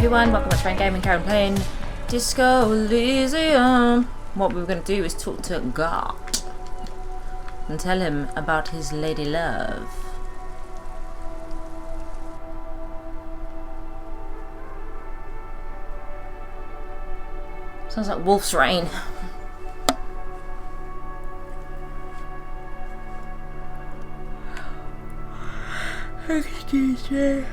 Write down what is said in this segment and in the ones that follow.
everyone, welcome back to Fine Gaming. Karen playing Disco Elysium. What we were going to do is talk to God and tell him about his lady love. Sounds like Wolf's Rain. Excuse me.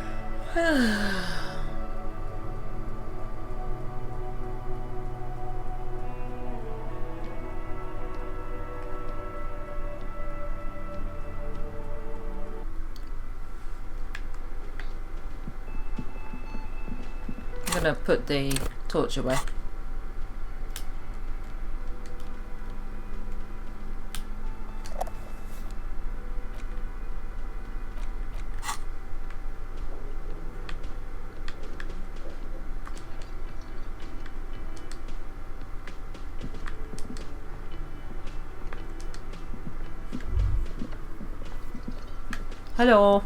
I'm gonna put the torch away. Hello.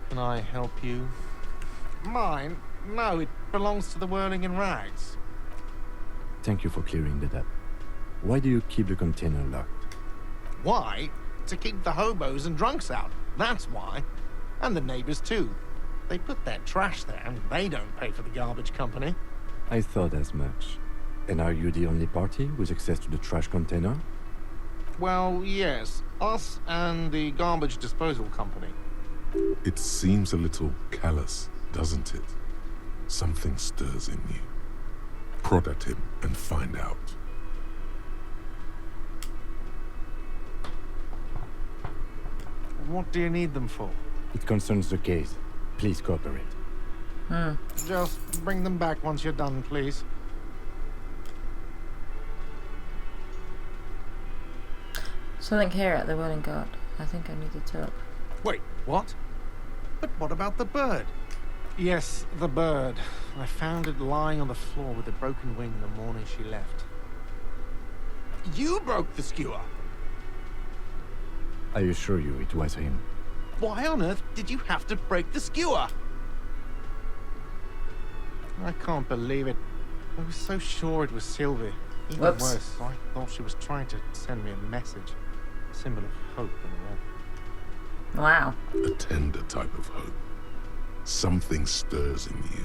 Can I help you? Mine? No, it belongs to the Whirling in Rags. Thank you for clearing that up. Why do you keep the container locked? Why? To keep the hobos and drunks out. That's why. And the neighbors too. They put their trash there and they don't pay for the garbage company. I thought as much. And are you the only party with access to the trash container? Well, yes. Us and the garbage disposal company. It seems a little callous, doesn't it? Something stirs in you. Prod at him and find out. What do you need them for? It concerns the case. Please cooperate. Just bring them back once you're done, please. Something here at the Whirling God. I think I need to talk. Wait, what? But what about the bird? Yes, the bird. I found it lying on the floor with a broken wing the morning she left. You broke the skewer! I assure you it was him. Why on earth did you have to break the skewer? I can't believe it. I was so sure it was Sylvie. Even Whoops. worse, I thought she was trying to send me a message. A symbol of hope and all. Wow. A tender type of hope. Something stirs in you.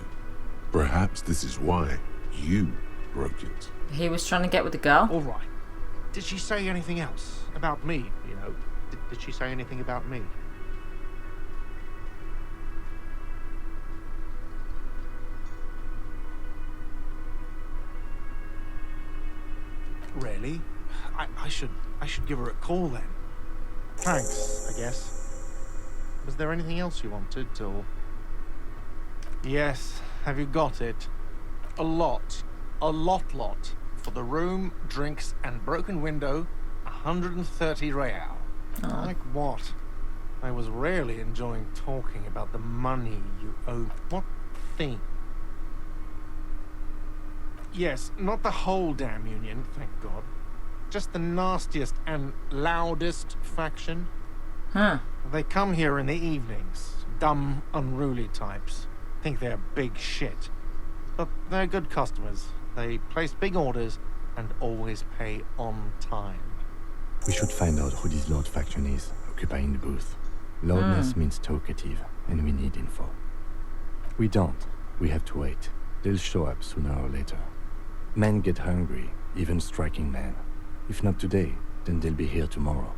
Perhaps this is why you broke it. He was trying to get with the girl? All right. Did she say anything else? About me, you know? Did she say anything about me? Really? I should give her a call then. Thanks, I guess. Was there anything else you wanted, or...? Yes, have you got it? A lot. A lot. For the room, drinks, and broken window, 130 real. Oh. Like what? I was really enjoying talking about the money you owe. What thing? Yes, not the whole damn union, thank God. Just the nastiest and loudest faction. Huh. They come here in the evenings. Dumb, unruly types. Think they're big shit. But they're good customers. They place big orders and always pay on time. We should find out who this Lord faction is, occupying the booth. Loudness means talkative, and we need info. We don't. We have to wait. They'll show up sooner or later. Men get hungry, even striking men. If not today, then they'll be here tomorrow.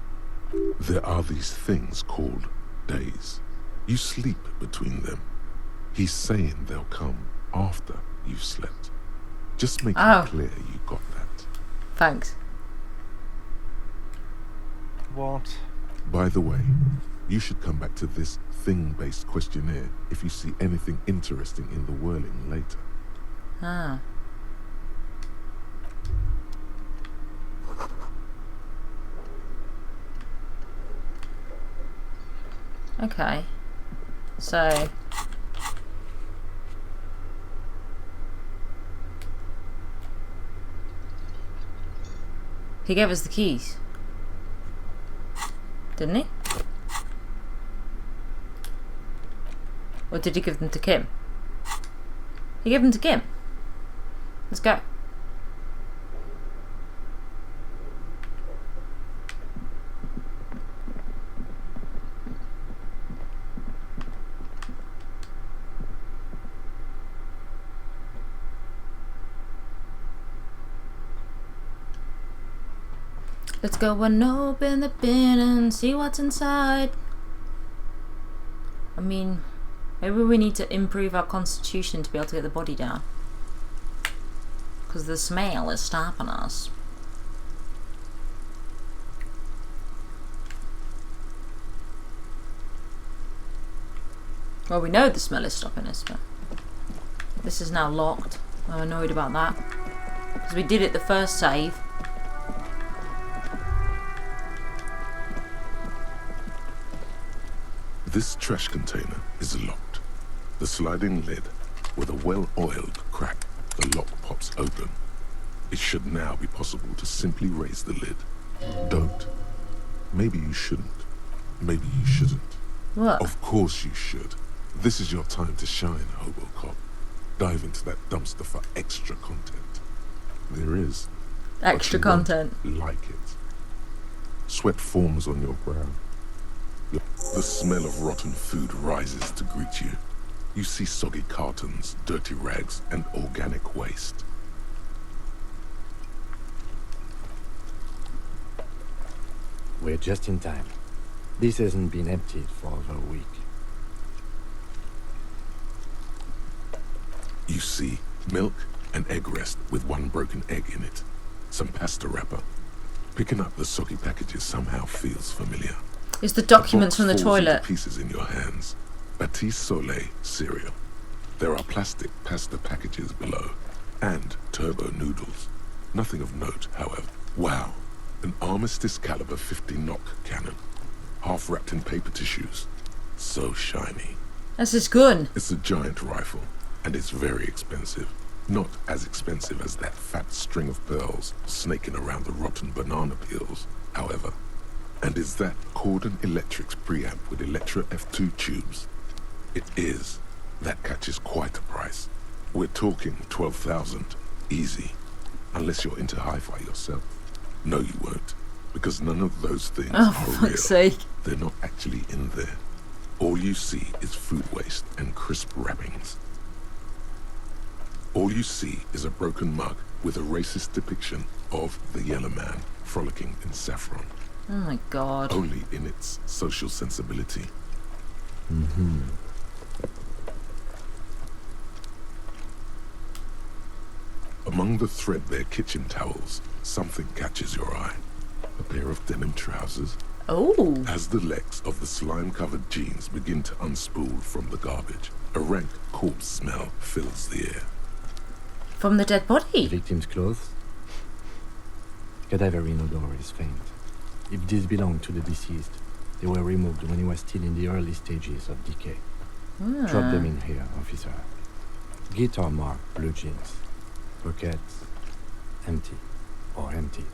There are these things called days. You sleep between them. He's saying they'll come after you've slept. Just make it clear you got that. Thanks. What? By the way, you should come back to this thing-based questionnaire if you see anything interesting in the Whirling later. Ah. Okay. So... he gave us the keys. Didn't he? Or did he give them to Kim? He gave them to Kim. Let's go. Let's go and open the bin and see what's inside. I mean, maybe we need to improve our constitution to be able to get the body down. Because the smell is stopping us. Well, we know the smell is stopping us, but this is now locked. I'm annoyed about that. Because we did it the first save. This trash container is locked. The sliding lid, with a well-oiled crack, the lock pops open. It should now be possible to simply raise the lid. Don't. Maybe you shouldn't. Maybe you shouldn't. What? Of course you should. This is your time to shine, Hobocop. Dive into that dumpster for extra content. There is. Extra but you content. won't like it. Sweat forms on your brow. The smell of rotten food rises to greet you. You see soggy cartons, dirty rags, and organic waste. We're just in time. This hasn't been emptied for over a week. You see milk and egg rest with one broken egg in it. Some pasta wrapper. Picking up the soggy packages somehow feels familiar. It's the documents from the box falls into toilet. pieces in your hands. Batiste Soleil cereal. There are plastic pasta packages below. And turbo noodles. Nothing of note, however. Wow. An Armistice caliber 50 knock cannon. Half wrapped in paper tissues. So shiny. That's his gun. It's a giant rifle. And it's very expensive. Not as expensive as that fat string of pearls snaking around the rotten banana peels, however. And is that Cordon Electric's preamp with Electra F2 tubes? It is. That catches quite a price. We're talking 12,000. Easy. Unless you're into hi-fi yourself. No, you won't. Because none of those things Oh, are for real. fuck's sake. They're not actually in there. All you see is food waste and crisp wrappings. All you see is a broken mug with a racist depiction of the Yellow Man frolicking in saffron. Oh my god. Only in its social sensibility. Mm-hmm. Among the threadbare kitchen towels, something catches your eye. A pair of denim trousers. Oh. As the legs of the slime-covered jeans begin to unspool from the garbage, a rank corpse smell fills the air. From the dead The body. victim's clothes? Cadaverine odor is faint. If these belong to the deceased, they were removed when he was still in the early stages of decay. Drop them in here, officer. Guitar mark, blue jeans. Pockets, empty. Or empty.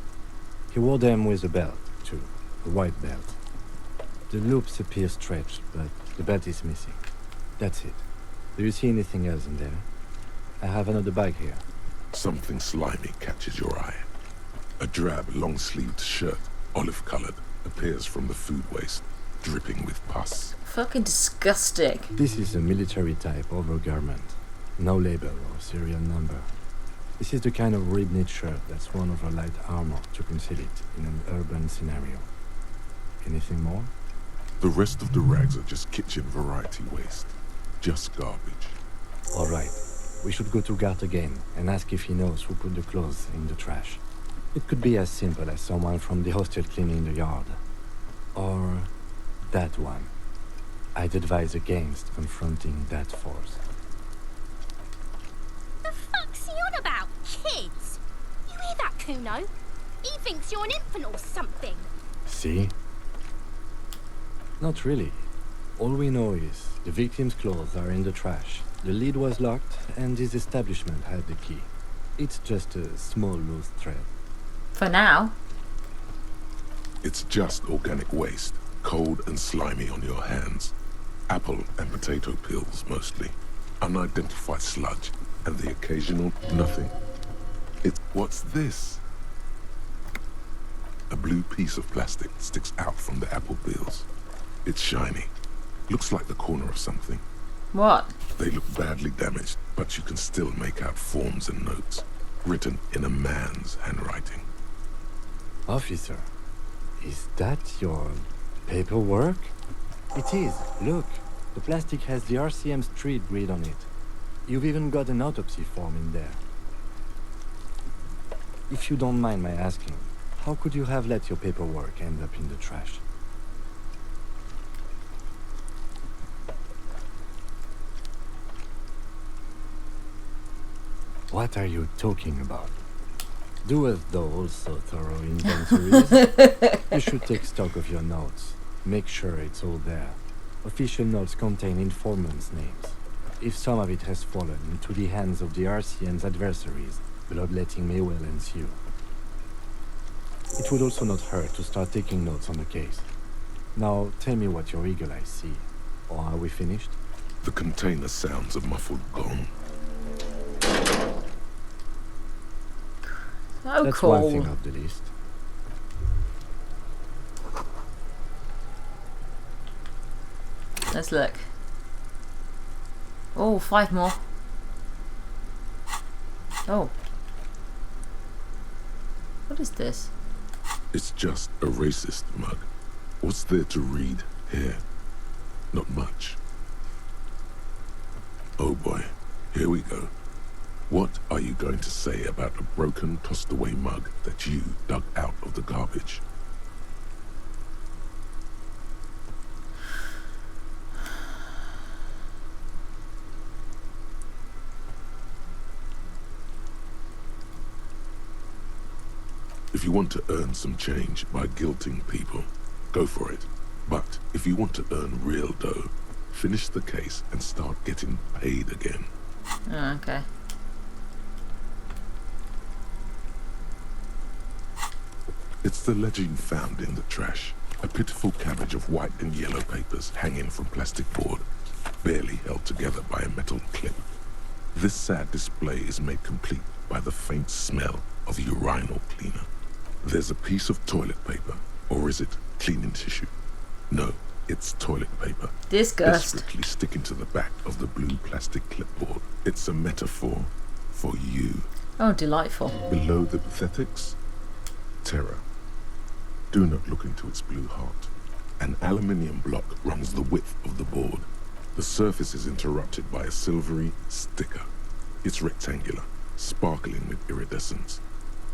He wore them with a belt, too. A white belt. The loops appear stretched, but the belt is missing. That's it. Do you see anything else in there? I have another bag here. Something slimy catches your eye. A drab, long-sleeved shirt, olive-colored, appears from the food waste, dripping with pus. Fucking disgusting. This is a military-type overgarment. No label or serial number. This is the kind of rib-knit shirt that's worn over light armor to conceal it in an urban scenario. Anything more? The rest of the rags are just kitchen variety waste. Just garbage. All right. We should go to Gart again and ask if he knows who put the clothes in the trash. It could be as simple as someone from the hostel cleaning the yard. Or that one. I'd advise against confronting that force. The fuck's he on about? Kids? You hear that, Kuno? He thinks you're an infant or something. See? Not really. All we know is the victim's clothes are in the trash. The lid was locked, and his establishment had the key. It's just a small loose thread. For now. It's just organic waste, cold and slimy on your hands. Apple and potato peels, mostly. Unidentified sludge, and the occasional nothing. What's this? A blue piece of plastic sticks out from the apple peels. It's shiny. Looks like the corner of something. What? They look badly damaged, but you can still make out forms and notes, written in a man's handwriting. Officer, is that your paperwork? It is. Look, the plastic has the RCM street grid on it. You've even got an autopsy form in there. If you don't mind my asking, how could you have let your paperwork end up in the trash? What are you talking about? Do as though also thorough inventories. You should take stock of your notes. Make sure it's all there. Official notes contain informants' names. If some of it has fallen into the hands of the RCN's adversaries, bloodletting may well ensue. It would also not hurt to start taking notes on the case. Now, tell me what your eagle eyes see. Or are we finished? The container sounds a muffled gong. Oh, That's cool. one thing off the list. Let's look. Oh, 5 more. Oh. What is this? It's just a racist mug. What's there to read here? Not much. Oh boy, here we go. What are you going to say about a broken, tossed-away mug that you dug out of the garbage? If you want to earn some change by guilting people, go for it. But if you want to earn real dough, finish the case and start getting paid again. Oh, okay. It's the legend found in the trash. A pitiful cabbage of white and yellow papers hanging from plastic board, barely held together by a metal clip. This sad display is made complete by the faint smell of urinal cleaner. There's a piece of toilet paper, or is it cleaning tissue? No, it's toilet paper. Disgust. Desperately sticking to the back of the blue plastic clipboard. It's a metaphor for you. Oh, delightful. Below the pathetics, terror. Do not look into its blue heart. An aluminium block runs the width of the board. The surface is interrupted by a silvery sticker. It's rectangular, sparkling with iridescence.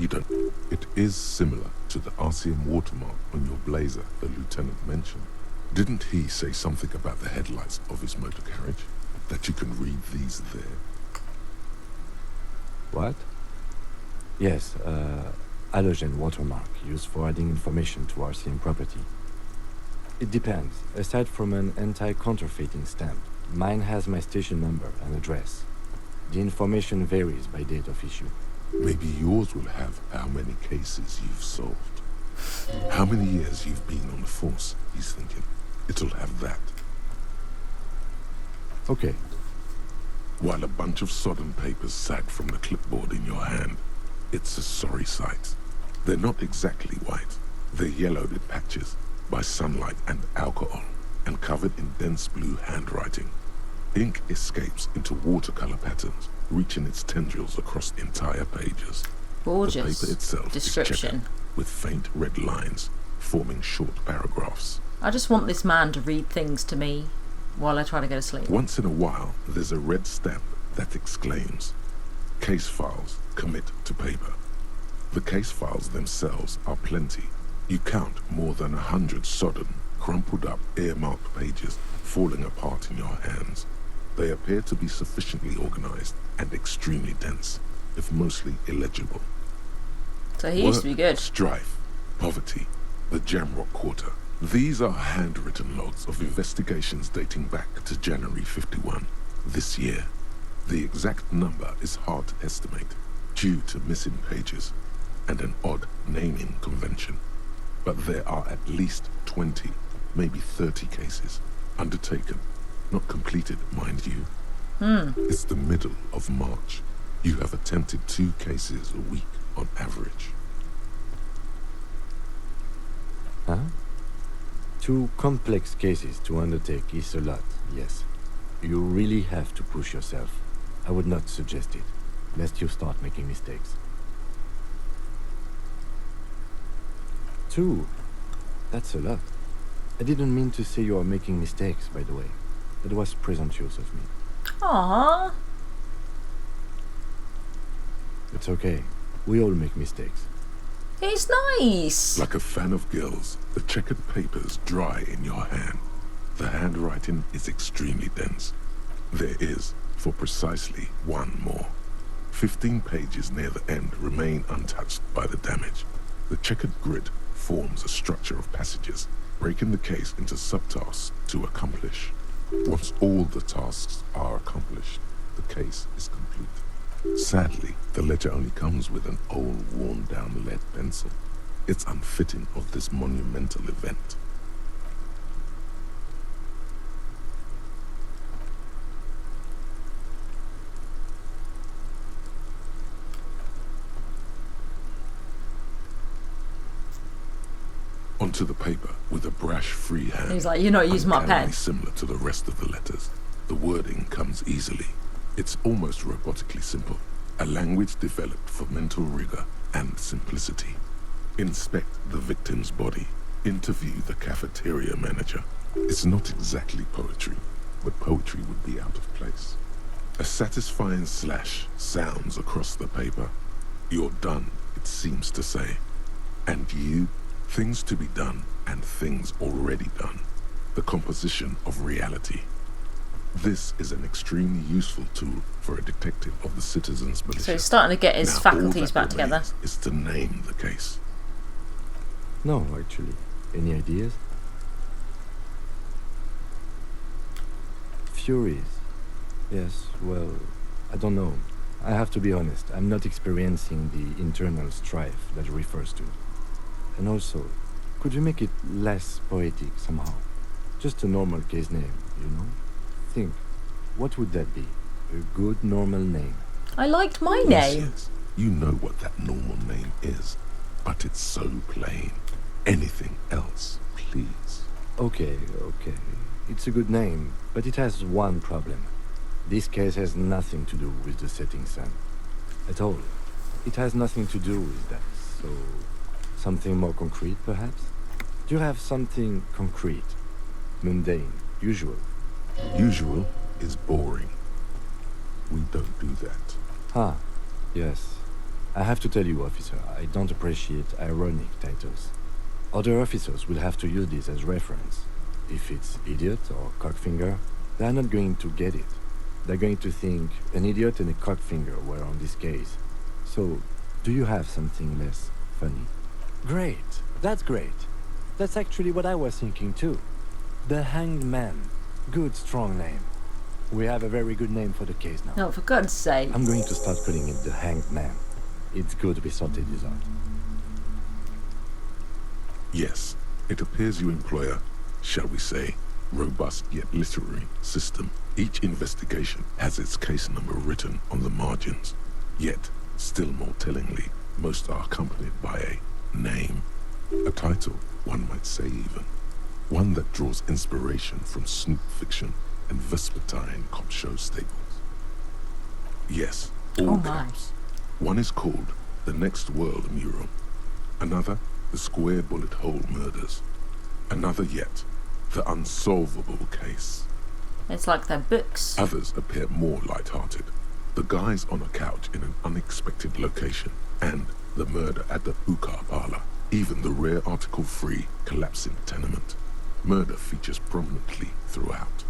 It is similar to the RCM watermark on your blazer the lieutenant mentioned. Didn't he say something about the headlights of his motor carriage? That you can read these there? What? Yes, halogen watermark used for adding information to RCM property. It depends. Aside from an anti-counterfeiting stamp, mine has my station number and address. The information varies by date of issue. Maybe yours will have how many cases you've solved. How many years you've been on the force, he's thinking. It'll have that. Okay. While a bunch of sodden papers sag from the clipboard in your hand, it's a sorry sight. They're not exactly white. They're yellowed in patches by sunlight and alcohol, and covered in dense blue handwriting. Ink escapes into watercolor patterns, reaching its tendrils across entire pages. Gorgeous. The paper itself description. is checkered, with faint red lines, forming short paragraphs. I just want this man to read things to me while I try to go to sleep. Once in a while, there's a red stamp that exclaims, "Case files commit to paper." The case files themselves are plenty. You count more than 100 sodden, crumpled up, earmarked pages falling apart in your hands. They appear to be sufficiently organized and extremely dense, if mostly illegible. So he used to be good. Strife, poverty, the Jamrock Quarter. These are handwritten logs of investigations dating back to January 51, this year. The exact number is hard to estimate, due to missing pages and an odd naming convention. But there are at least 20, maybe 30 cases undertaken, not completed, mind you. It's the middle of March. You have attempted 2 cases a week on average. Huh? 2 complex cases to undertake is a lot, yes. You really have to push yourself. I would not suggest it, lest you start making mistakes. 2? That's a lot. I didn't mean to say you are making mistakes, by the way. That was presumptuous of me. Aww. It's okay. We all make mistakes. It's nice. Like a fan of gills, the checkered papers dry in your hand. The handwriting is extremely dense. There is, for precisely 1 more. 15 pages near the end remain untouched by the damage. The checkered grid forms a structure of passages, breaking the case into subtasks to accomplish. Once all the tasks are accomplished, the case is complete. Sadly, the ledger only comes with an old, worn-down lead pencil. It's unfitting of this monumental event. Onto the paper with a brash free hand. He's like, you're not using my uncannily pen. Similar to the rest of the letters. The wording comes easily. It's almost robotically simple. A language developed for mental rigor and simplicity. Inspect the victim's body. Interview the cafeteria manager. It's not exactly poetry, but poetry would be out of place. A satisfying slash sounds across the paper. You're done, it seems to say. And you? Things to be done and things already done. The composition of reality. This is an extremely useful tool for a detective of the citizens' militia. So he's starting to get his Now, faculties all back that together. remains is to name the case. No, actually. Any ideas? Furies. Yes, well, I don't know. I have to be honest, I'm not experiencing the internal strife that it refers to. And also, could you make it less poetic somehow? Just a normal case name, you know? Think, what would that be? A good normal name. I liked my Yes, name. yes, you know what that normal name is, but it's so plain. Anything else, please. Okay. It's a good name, but it has one problem. This case has nothing to do with the setting sun. At all. It has nothing to do with that, so... something more concrete, perhaps? Do you have something concrete? Mundane, usual? Usual is boring. We don't do that. Ah, yes. I have to tell you, officer, I don't appreciate ironic titles. Other officers will have to use this as reference. If it's idiot or cockfinger, they're not going to get it. They're going to think an idiot and a cockfinger were on this case. So, do you have something less funny? Great. That's great. That's actually what I was thinking too. The Hanged Man. Good, strong name. We have a very good name for the case now. No, for God's sake. I'm going to start calling it the Hanged Man. It's good we sorted this out. Yes, it appears you employ a, shall we say, robust yet literary system. Each investigation has its case number written on the margins. Yet, still more tellingly, most are accompanied by a name. A title, one might say even. One that draws inspiration from snoop fiction and vespertine cop show staples. Yes, all caps. One is called The Next World Mural. Another, The Square Bullet Hole Murders. Another yet, The Unsolvable Case. It's like their books. Others appear more light-hearted. The guys on a couch in an unexpected location, and the murder at the hookah parlor. Even the rare article-free collapsing tenement. Murder features prominently throughout.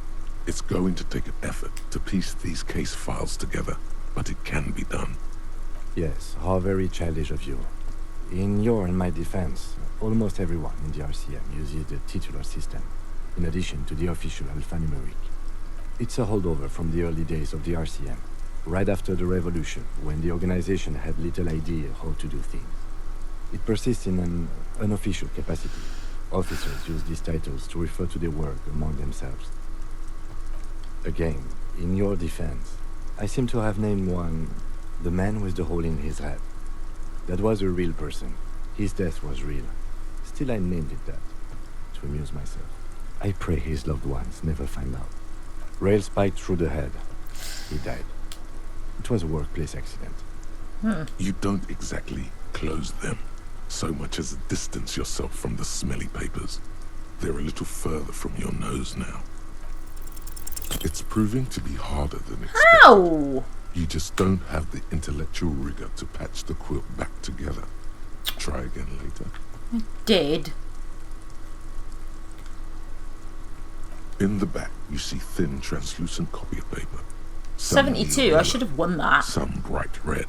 It's going to take an effort to piece these case files together, but it can be done. Yes, how very childish of you. In your and my defense, almost everyone in the RCM uses the titular system, in addition to the official alphanumeric. It's a holdover from the early days of the RCM, right after the revolution, when the organization had little idea how to do things. It persists in an unofficial capacity. Officers use these titles to refer to their work among themselves. Again, in your defense, I seem to have named one the man with the hole in his head. That was a real person. His death was real. Still, I named it that, to amuse myself. I pray his loved ones never find out. Rail spiked through the head. He died. It was a workplace accident. You don't exactly close them, so much as distance yourself from the smelly papers. They're a little further from your nose now. It's proving to be harder than expected. Ow! You just don't have the intellectual rigor to patch the quilt back together. Try again later. Did. In the back, you see thin, translucent copy of paper. Some 72, neon I yellow, should have won that. Some bright red,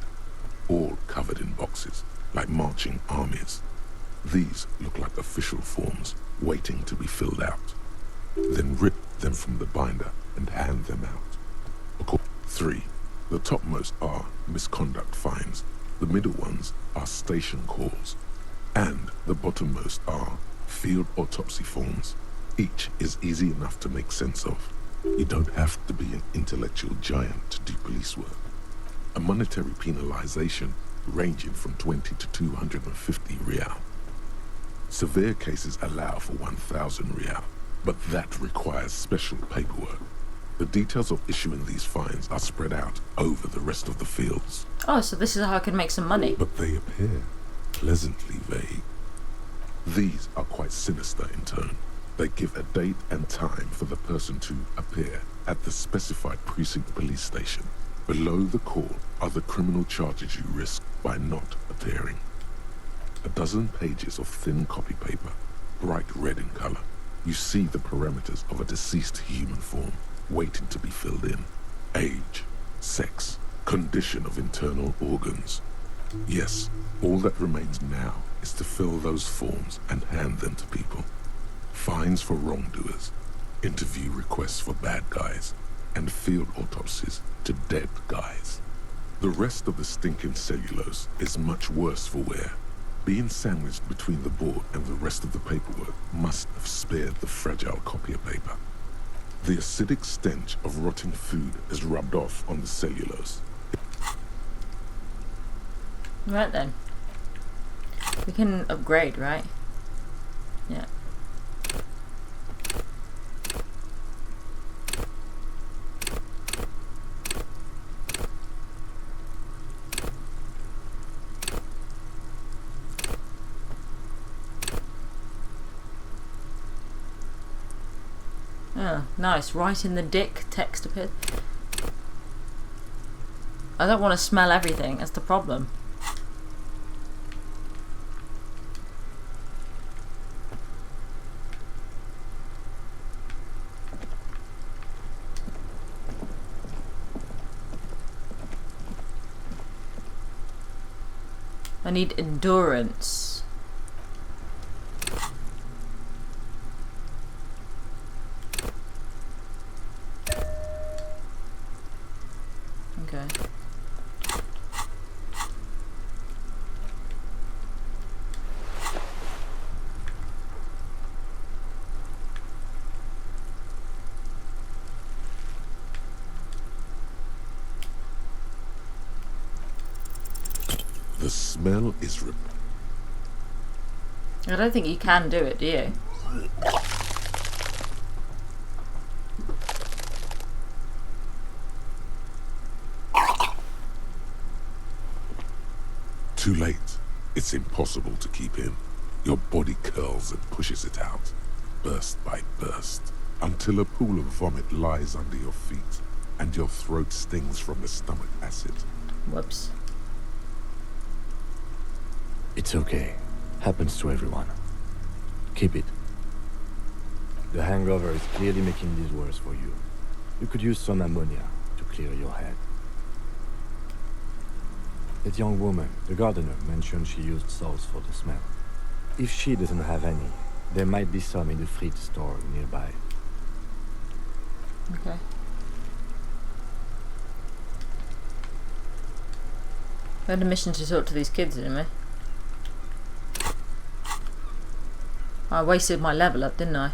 all covered in boxes, like marching armies. These look like official forms, waiting to be filled out. Then rip them from the binder and hand them out. 3. The topmost are misconduct fines. The middle ones are station calls. And the bottommost are field autopsy forms. Each is easy enough to make sense of. You don't have to be an intellectual giant to do police work. A monetary penalization ranging from 20 to 250 real. Severe cases allow for 1,000 real, but that requires special paperwork. The details of issuing these fines are spread out over the rest of the fields. Oh, so this is how I can make some money. But they appear pleasantly vague. These are quite sinister in tone. They give a date and time for the person to appear at the specified precinct police station. Below the call are the criminal charges you risk by not appearing. A dozen pages of thin copy paper, bright red in color. You see the parameters of a deceased human form, waiting to be filled in. Age, sex, condition of internal organs. Yes, all that remains now is to fill those forms and hand them to people. Fines for wrongdoers, interview requests for bad guys, and field autopsies to dead guys. The rest of the stinking cellulose is much worse for wear. Being sandwiched between the board and the rest of the paperwork must have spared the fragile copy of paper. The acidic stench of rotting food is rubbed off on the cellulose. Right then. We can upgrade, right? Yeah. Oh, nice. Right in the dick text appeared. I don't want to smell everything, that's the problem. I need endurance. Okay. The smell is I don't think you can do it, do you? too late. It's impossible to keep in. Your body curls and pushes it out, burst by burst, until a pool of vomit lies under your feet and your throat stings from the stomach acid. Whoops. It's okay. Happens to everyone. Keep it. The hangover is clearly making this worse for you. You could use some ammonia to clear your head. That young woman, the gardener, mentioned she used salts for the smell. If she doesn't have any, there might be some in the fruit store nearby. Okay. We had a mission to talk to these kids, didn't we? I wasted my level up, didn't I?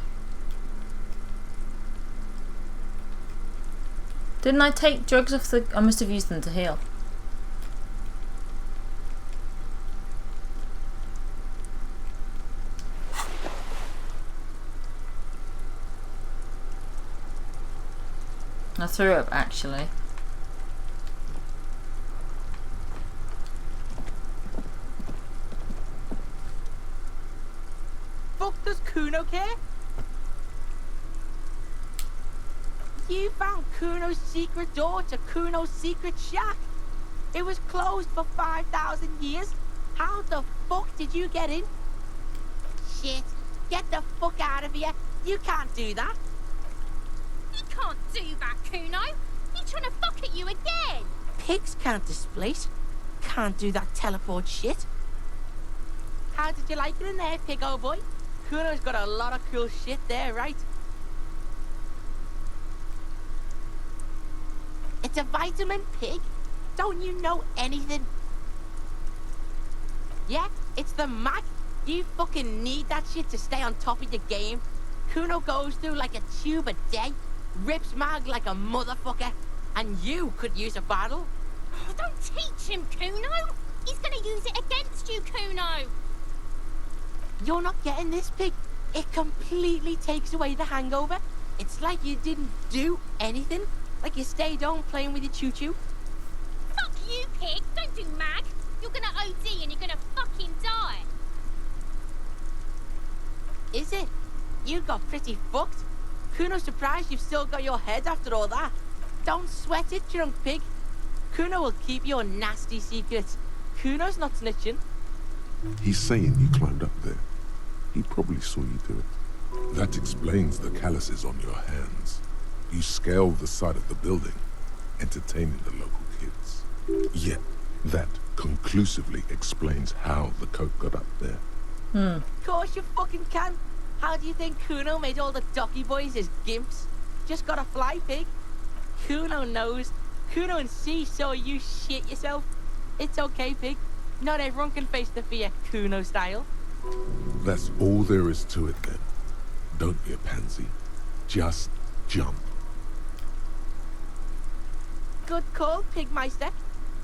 Didn't I take drugs off the... I must have used them to heal. I threw up, actually. Fuck does Kuno care? You found Kuno's secret door to Kuno's secret shack. It was closed for 5,000 years. How the fuck did you get in? Shit. Get the fuck out of here. You can't do that. He can't do that, Kuno. He's trying to fuck at you again. Pigs can't displace. Can't do that teleport shit. How did you like it in there, pig old boy? Kuno's got a lot of cool shit there, right? It's a vitamin, pig. Don't you know anything? Yeah, it's the mag. You fucking need that shit to stay on top of your game. Kuno goes through like a tube a day, rips mag like a motherfucker, and you could use a battle. Oh, don't teach him, Kuno. He's gonna use it against you, Kuno. You're not getting this, pig. It completely takes away the hangover. It's like you didn't do anything. Like you stayed home playing with your choo-choo. Fuck you, pig. Don't do mag. You're gonna OD and you're gonna fucking die. Is it? You got pretty fucked. Kuno's surprised you've still got your head after all that. Don't sweat it, drunk pig. Kuno will keep your nasty secrets. Kuno's not snitching. He's saying you climbed up there. He probably saw you do it. That explains the calluses on your hands. You scaled the side of the building, entertaining the local kids. Yet, that conclusively explains how the coke got up there. Of course you fucking can. How do you think Kuno made all the Docky boys his gimps? Just gotta fly, pig. Kuno knows. Kuno and C saw you shit yourself. It's okay, pig. Not everyone can face the fear Kuno style. That's all there is to it then. Don't be a pansy. Just jump. Good call, Pigmeister.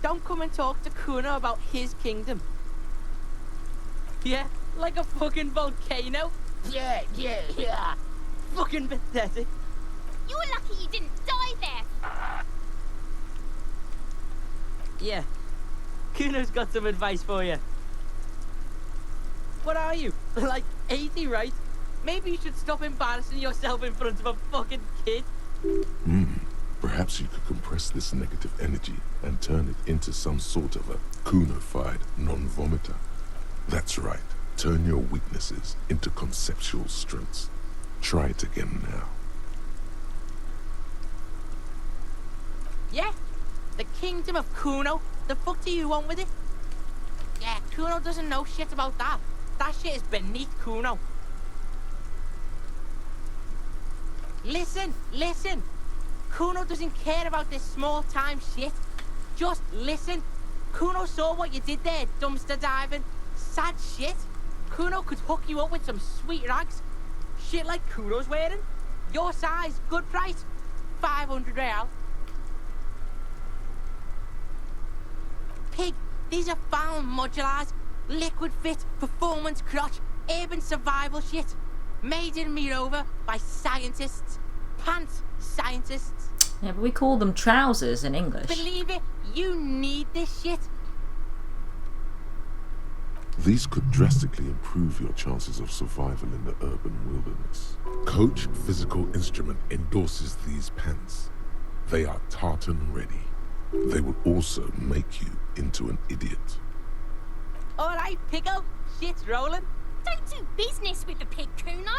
Don't come and talk to Kuno about his kingdom. Yeah, like a fucking volcano. Yeah. Fucking pathetic. You were lucky you didn't die there. Yeah. Kuno's got some advice for you. What are you? Like 80, right? Maybe you should stop embarrassing yourself in front of a fucking kid. Perhaps you could compress this negative energy and turn it into some sort of a Kuno-fied non-vomiter. That's right. Turn your weaknesses into conceptual strengths. Try it again now. Yeah? The kingdom of Kuno? The fuck do you want with it? Yeah, Kuno doesn't know shit about that. That shit is beneath Kuno. Listen. Kuno doesn't care about this small-time shit. Just listen. Kuno saw what you did there, dumpster diving. Sad shit. Kuno could hook you up with some sweet rags. Shit like Kuno's wearing. Your size, good price. 500 real. Pig, these are found modulars. Liquid fit, performance crotch, urban survival shit. Made in Mirova by scientists. Pants scientists. Yeah, but we call them trousers in English. Believe it, you need this shit. These could drastically improve your chances of survival in the urban wilderness. Coach Physical Instrument endorses these pants. They are tartan ready. They will also make you into an idiot. Alright, Pickle. Shit's rolling. Don't do business with the pig, Kuno.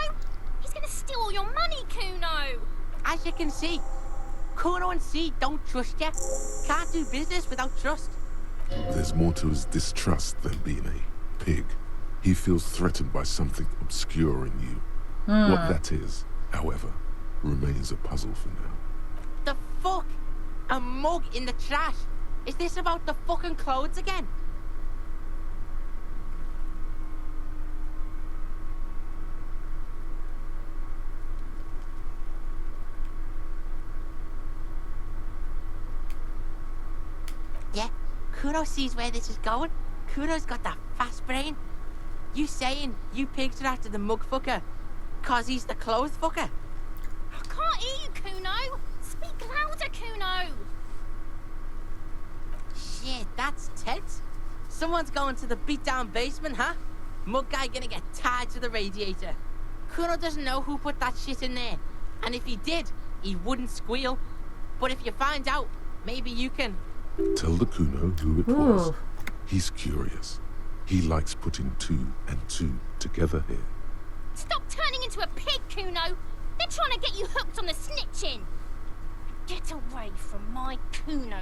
He's gonna steal all your money, Kuno. As you can see, Kuno and C don't trust you. Can't do business without trust. There's more to his distrust than being a pig. He feels threatened by something obscure in you. What that is, however, remains a puzzle for now. The fuck? A mug in the trash? Is this about the fucking clothes again? Yeah, Kuno sees where this is going. Kuno's got that fast brain. You saying you picked it after the mug fucker? Cause he's the clothes fucker? I can't hear you, Kuno. Speak louder, Kuno. Shit, that's tense. Someone's going to the beat-down basement, huh? Mug guy gonna get tied to the radiator. Kuno doesn't know who put that shit in there. And if he did, he wouldn't squeal. But if you find out, maybe you can... Tell the Kuno who it was. He's curious. He likes putting 2 and 2 together here. Stop turning into a pig, Kuno. They're trying to get you hooked on the snitching. Get away from my Kuno.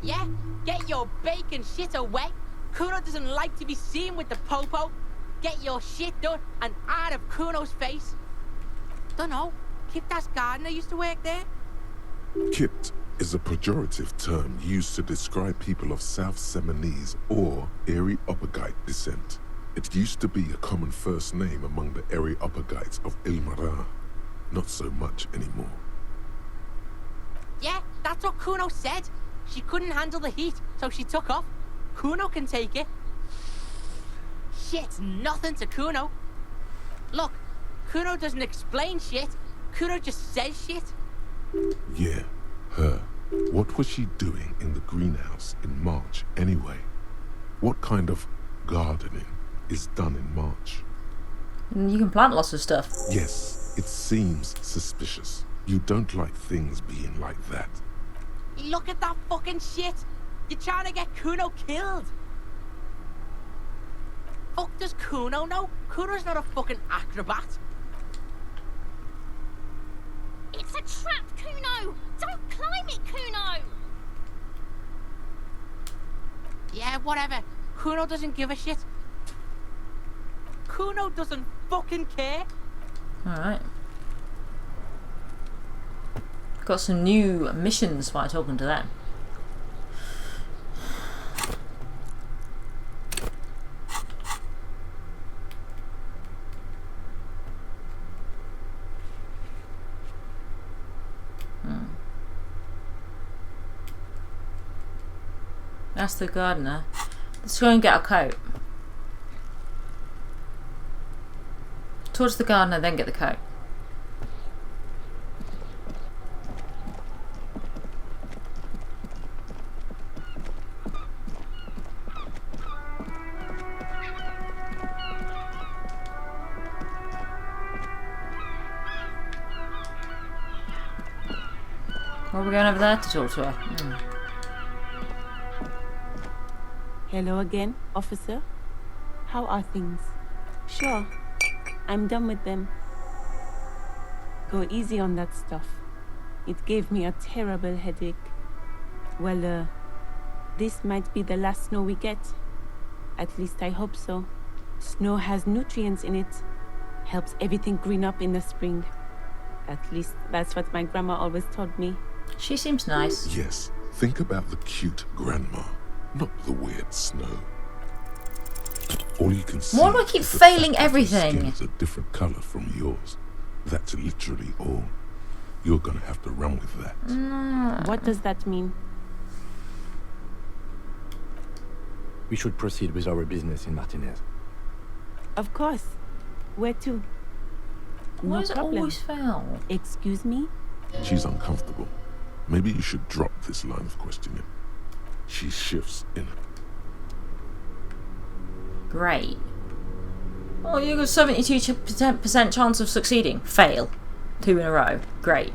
Yeah, get your bacon shit away. Kuno doesn't like to be seen with the popo. Get your shit done and out of Kuno's face. Dunno, Kiptas gardener used to work there? Kipt is a pejorative term used to describe people of South Seminese or Erie-Uppergite descent. It used to be a common first name among the Erie-Uppergites of Ilmarin. Not so much anymore. Yeah, that's what Kuno said. She couldn't handle the heat, so she took off. Kuno can take it. Shit's nothing to Kuno. Look, Kuno doesn't explain shit. Kuno just says shit. Yeah, her. What was she doing in the greenhouse in March anyway? What kind of gardening is done in March? You can plant lots of stuff. Yes, it seems suspicious. You don't like things being like that. Look at that fucking shit. You're trying to get Kuno killed. Fuck does Kuno know? Kuno's not a fucking acrobat. It's a trap, Kuno. Don't climb it, Kuno. Yeah, whatever. Kuno doesn't give a shit. Kuno doesn't fucking care. Alright. Got some new missions by talking to them. That's the gardener. Let's go and get a coat. Towards the gardener, then get the coat. Well, we're going over there to talk to her. Hello again, officer. How are things? Sure, I'm done with them. Go easy on that stuff. It gave me a terrible headache. Well, this might be the last snow we get. At least I hope so. Snow has nutrients in it. Helps everything green up in the spring. At least that's what my grandma always told me. She seems nice. Yes, think about the cute grandma, not the weird snow. All you can see. Why do I keep is the failing fact that her everything? skin is a different color from yours. That's literally all. You're gonna have to run with that. What does that mean? We should proceed with our business in Martinez. Of course. Where to? Why No does it problem. always fail? Excuse me? She's uncomfortable. Maybe you should drop this line of questioning. She shifts in. Great. Oh, you got 72% chance of succeeding. Fail. 2 in a row. Great.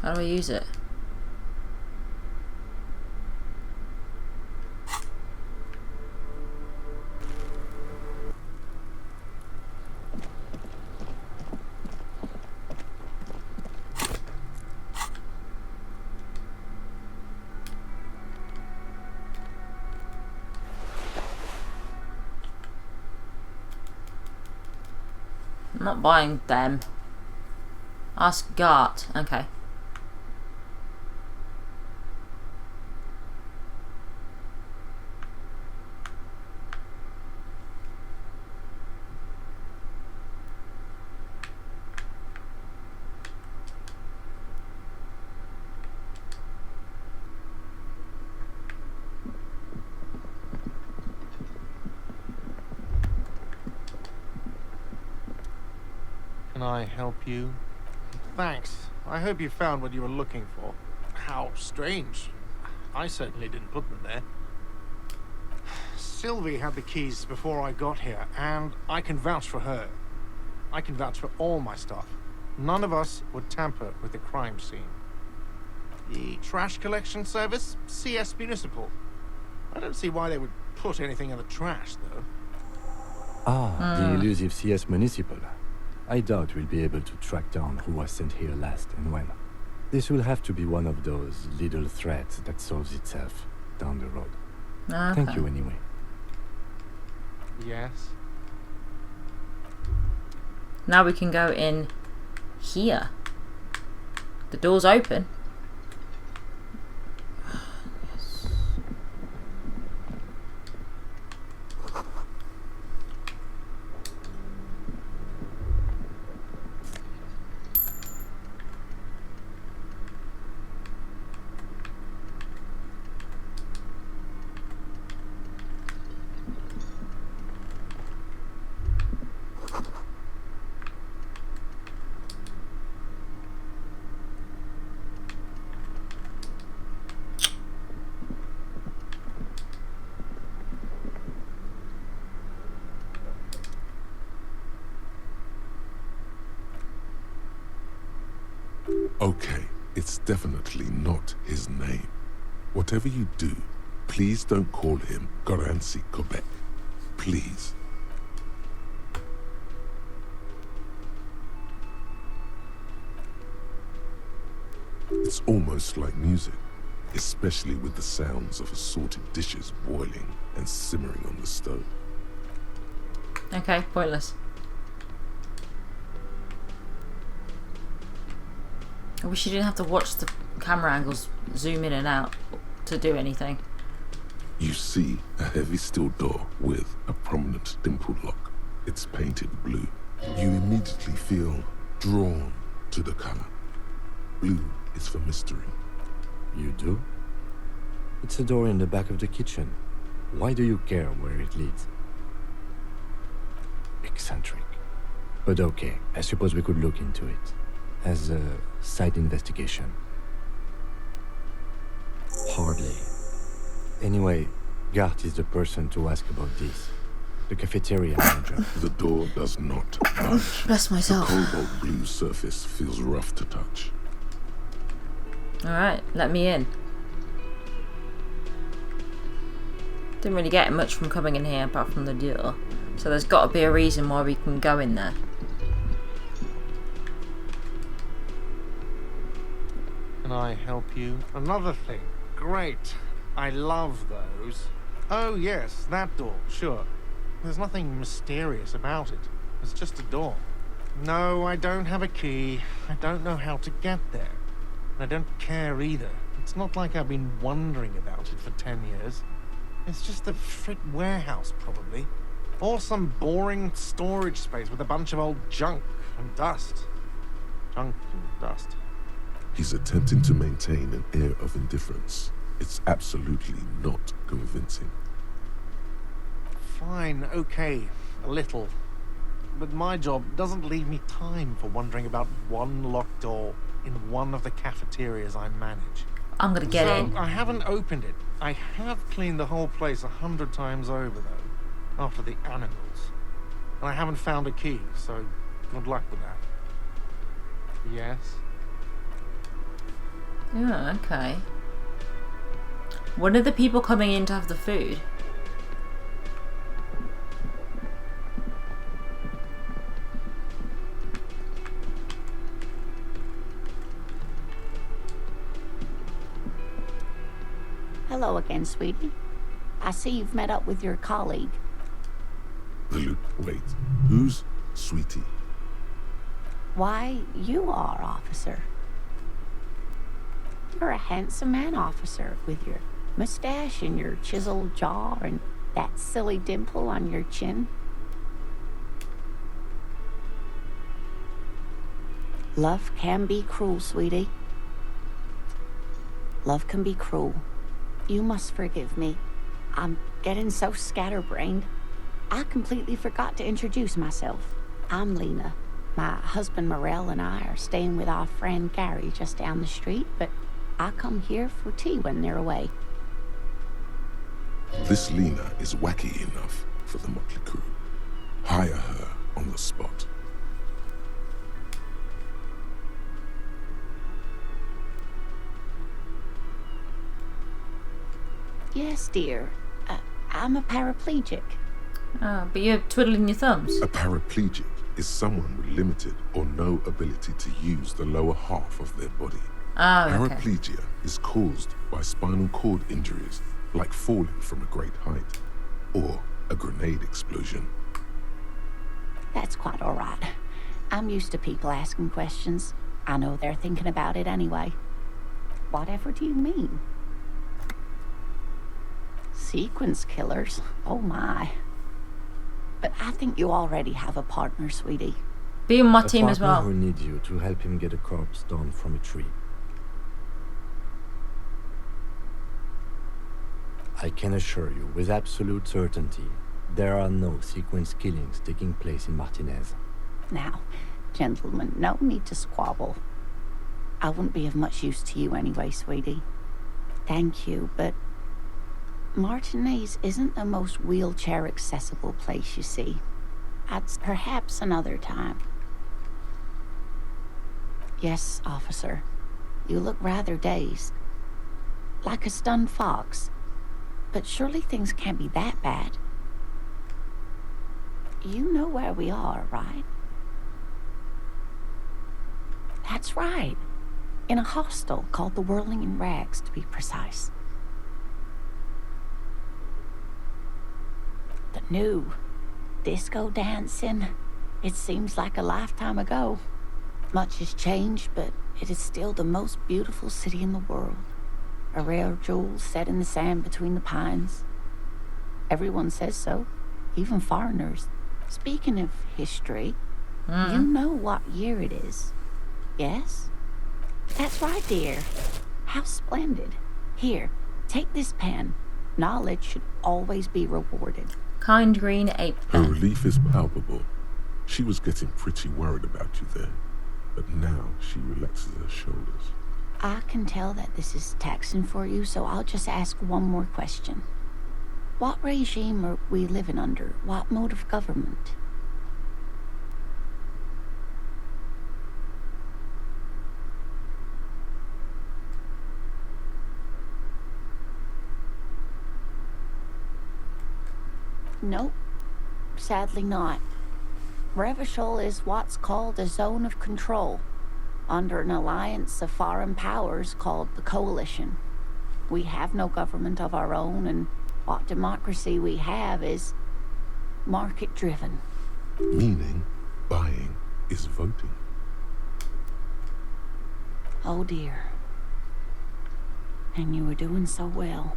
How do I use it? I'm not buying them. Ask Gart. Okay. Can I help you? Thanks. I hope you found what you were looking for. How strange. I certainly didn't put them there. Sylvie had the keys before I got here, and I can vouch for her. I can vouch for all my staff. None of us would tamper with the crime scene. The trash collection service? CS Municipal. I don't see why they would put anything in the trash, though. Ah, the elusive CS Municipal. I doubt we'll be able to track down who was sent here last and when. This will have to be one of those little threats that solves itself down the road. Okay. Thank you anyway. Yes? Now we can go in here. The door's open. Okay, it's definitely not his name. Whatever you do, please don't call him Garancy Quebec. Please. It's almost like music, especially with the sounds of assorted dishes boiling and simmering on the stove. Okay, pointless. I wish you didn't have to watch the camera angles zoom in and out to do anything. You see a heavy steel door with a prominent dimple lock. It's painted blue. You immediately feel drawn to the color. Blue is for mystery. You do? It's a door in the back of the kitchen. Why do you care where it leads? Eccentric. But okay, I suppose we could look into it. As a side investigation. Hardly. Anyway, Gart is the person to ask about this. The cafeteria manager. The door does not budge. Bless myself. The cobalt blue surface feels rough to touch. Alright, let me in. Didn't really get much from coming in here apart from the door. So there's got to be a reason why we can go in there. Can I help you? Another thing. Great. I love those. Oh, yes, that door, sure. There's nothing mysterious about it. It's just a door. No, I don't have a key. I don't know how to get there. And I don't care either. It's not like I've been wondering about it for 10 years. It's just a frick warehouse, probably. Or some boring storage space with a bunch of old junk and dust. Junk and dust. He's attempting to maintain an air of indifference. It's absolutely not convincing. Fine, okay, a little. But my job doesn't leave me time for wondering about one locked door in one of the cafeterias I manage. I'm gonna get in. I haven't opened it. I have cleaned the whole place 100 times over, though, after the animals. And I haven't found a key, so good luck with that. Yes? Yeah, okay. When are the people coming in to have the food? Hello again, sweetie. I see you've met up with your colleague. Wait, who's Sweetie? Why, you are, officer. You're a handsome man, officer, with your mustache and your chiseled jaw and that silly dimple on your chin. Love can be cruel, sweetie. Love can be cruel. You must forgive me. I'm getting so scatterbrained. I completely forgot to introduce myself. I'm Lena. My husband Morel and I are staying with our friend Gary just down the street, but I come here for tea when they're away. This Lena is wacky enough for the motley crew. Hire her on the spot. Yes, dear. I'm a paraplegic. But you're twiddling your thumbs. A paraplegic is someone with limited or no ability to use the lower half of their body. Okay. Paraplegia is caused by spinal cord injuries, like falling from a great height, or a grenade explosion. That's quite all right. I'm used to people asking questions. I know they're thinking about it anyway. Whatever do you mean? Sequence killers? Oh my. But I think you already have a partner, sweetie. Be on my team as partner well. who needs you to help him get a corpse down from a tree. I can assure you, with absolute certainty, there are no sequence killings taking place in Martinez. Now, gentlemen, no need to squabble. I wouldn't be of much use to you anyway, sweetie. Thank you, but Martinez isn't the most wheelchair-accessible place, you see. That's perhaps another time. Yes, officer. You look rather dazed. Like a stunned fox. But surely things can't be that bad. You know where we are, right? That's right. In a hostel called the Whirling in Rags, to be precise. The new disco dancing. It seems like a lifetime ago. Much has changed, but it is still the most beautiful city in the world. A rare jewel set in the sand between the pines. Everyone says so, even foreigners. Speaking of history, you know what year it is, yes? That's right, dear. How splendid. Here, take this pen. Knowledge should always be rewarded. Kind green ape Her pen. relief is palpable. She was getting pretty worried about you there, but now she relaxes her shoulders. I can tell that this is taxing for you, so I'll just ask one more question. What regime are we living under? What mode of government? Nope, sadly not. Revachol is what's called a zone of control, under an alliance of foreign powers called the Coalition. We have no government of our own, and what democracy we have is market-driven. Meaning, buying is voting. Oh dear. And you were doing so well.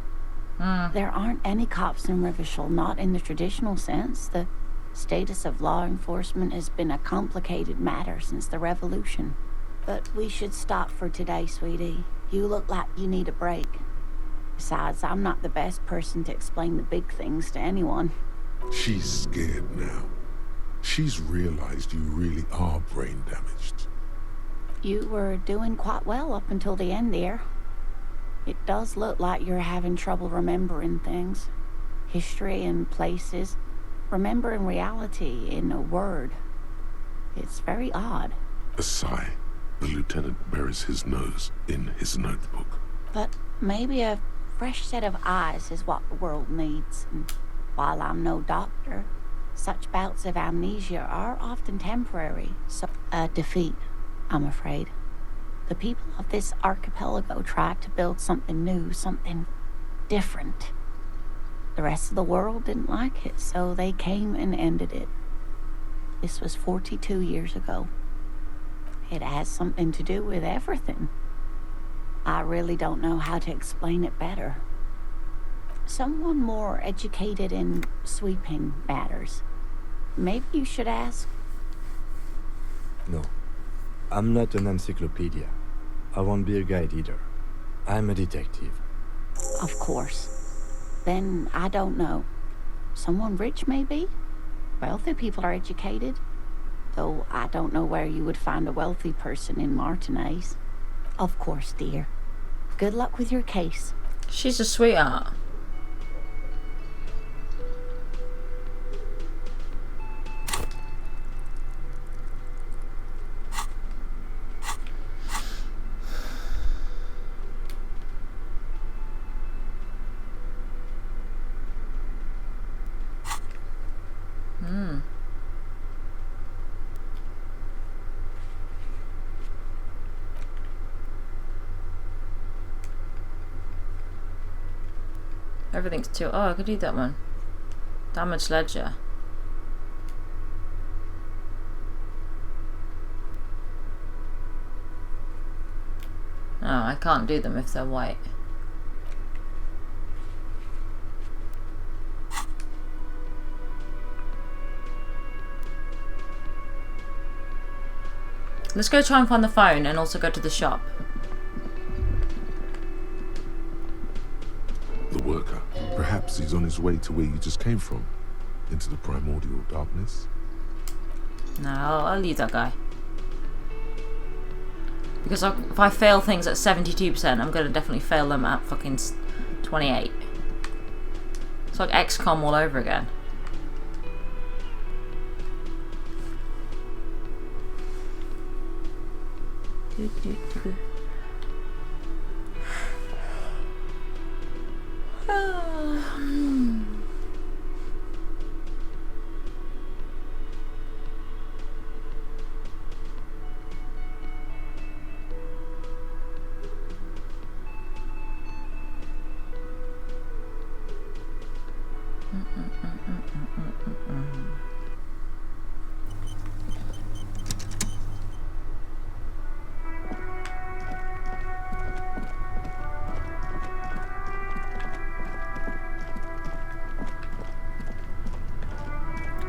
There aren't any cops in Revachol, not in the traditional sense. The status of law enforcement has been a complicated matter since the revolution. But we should stop for today, sweetie. You look like you need a break. Besides, I'm not the best person to explain the big things to anyone. She's scared now. She's realized you really are brain damaged. You were doing quite well up until the end there. It does look like you're having trouble remembering things. History and places. Remembering reality in a word. It's very odd. A sigh. The lieutenant buries his nose in his notebook. But maybe a fresh set of eyes is what the world needs. And while I'm no doctor, such bouts of amnesia are often temporary. So, a defeat, I'm afraid. The people of this archipelago tried to build something new, something different. The rest of the world didn't like it, so they came and ended it. This was 42 years ago. It has something to do with everything. I really don't know how to explain it better. Someone more educated in sweeping matters. Maybe you should ask. No, I'm not an encyclopedia. I won't be a guide either. I'm a detective. Of course. Then I don't know. Someone rich, maybe? Wealthy people are educated. though I don't know where you would find a wealthy person in Martinez. Of course, dear. Good luck with your case. She's a sweetheart. Everything's too... Oh, I could do that one. Damage ledger. Oh, I can't do them if they're white. Let's go try and find the phone and also go to the shop. The worker. Perhaps he's on his way to where you just came from. Into the primordial darkness. No, I'll leave that guy. Because if I fail things at 72%, I'm going to definitely fail them at fucking 28. It's like XCOM all over again.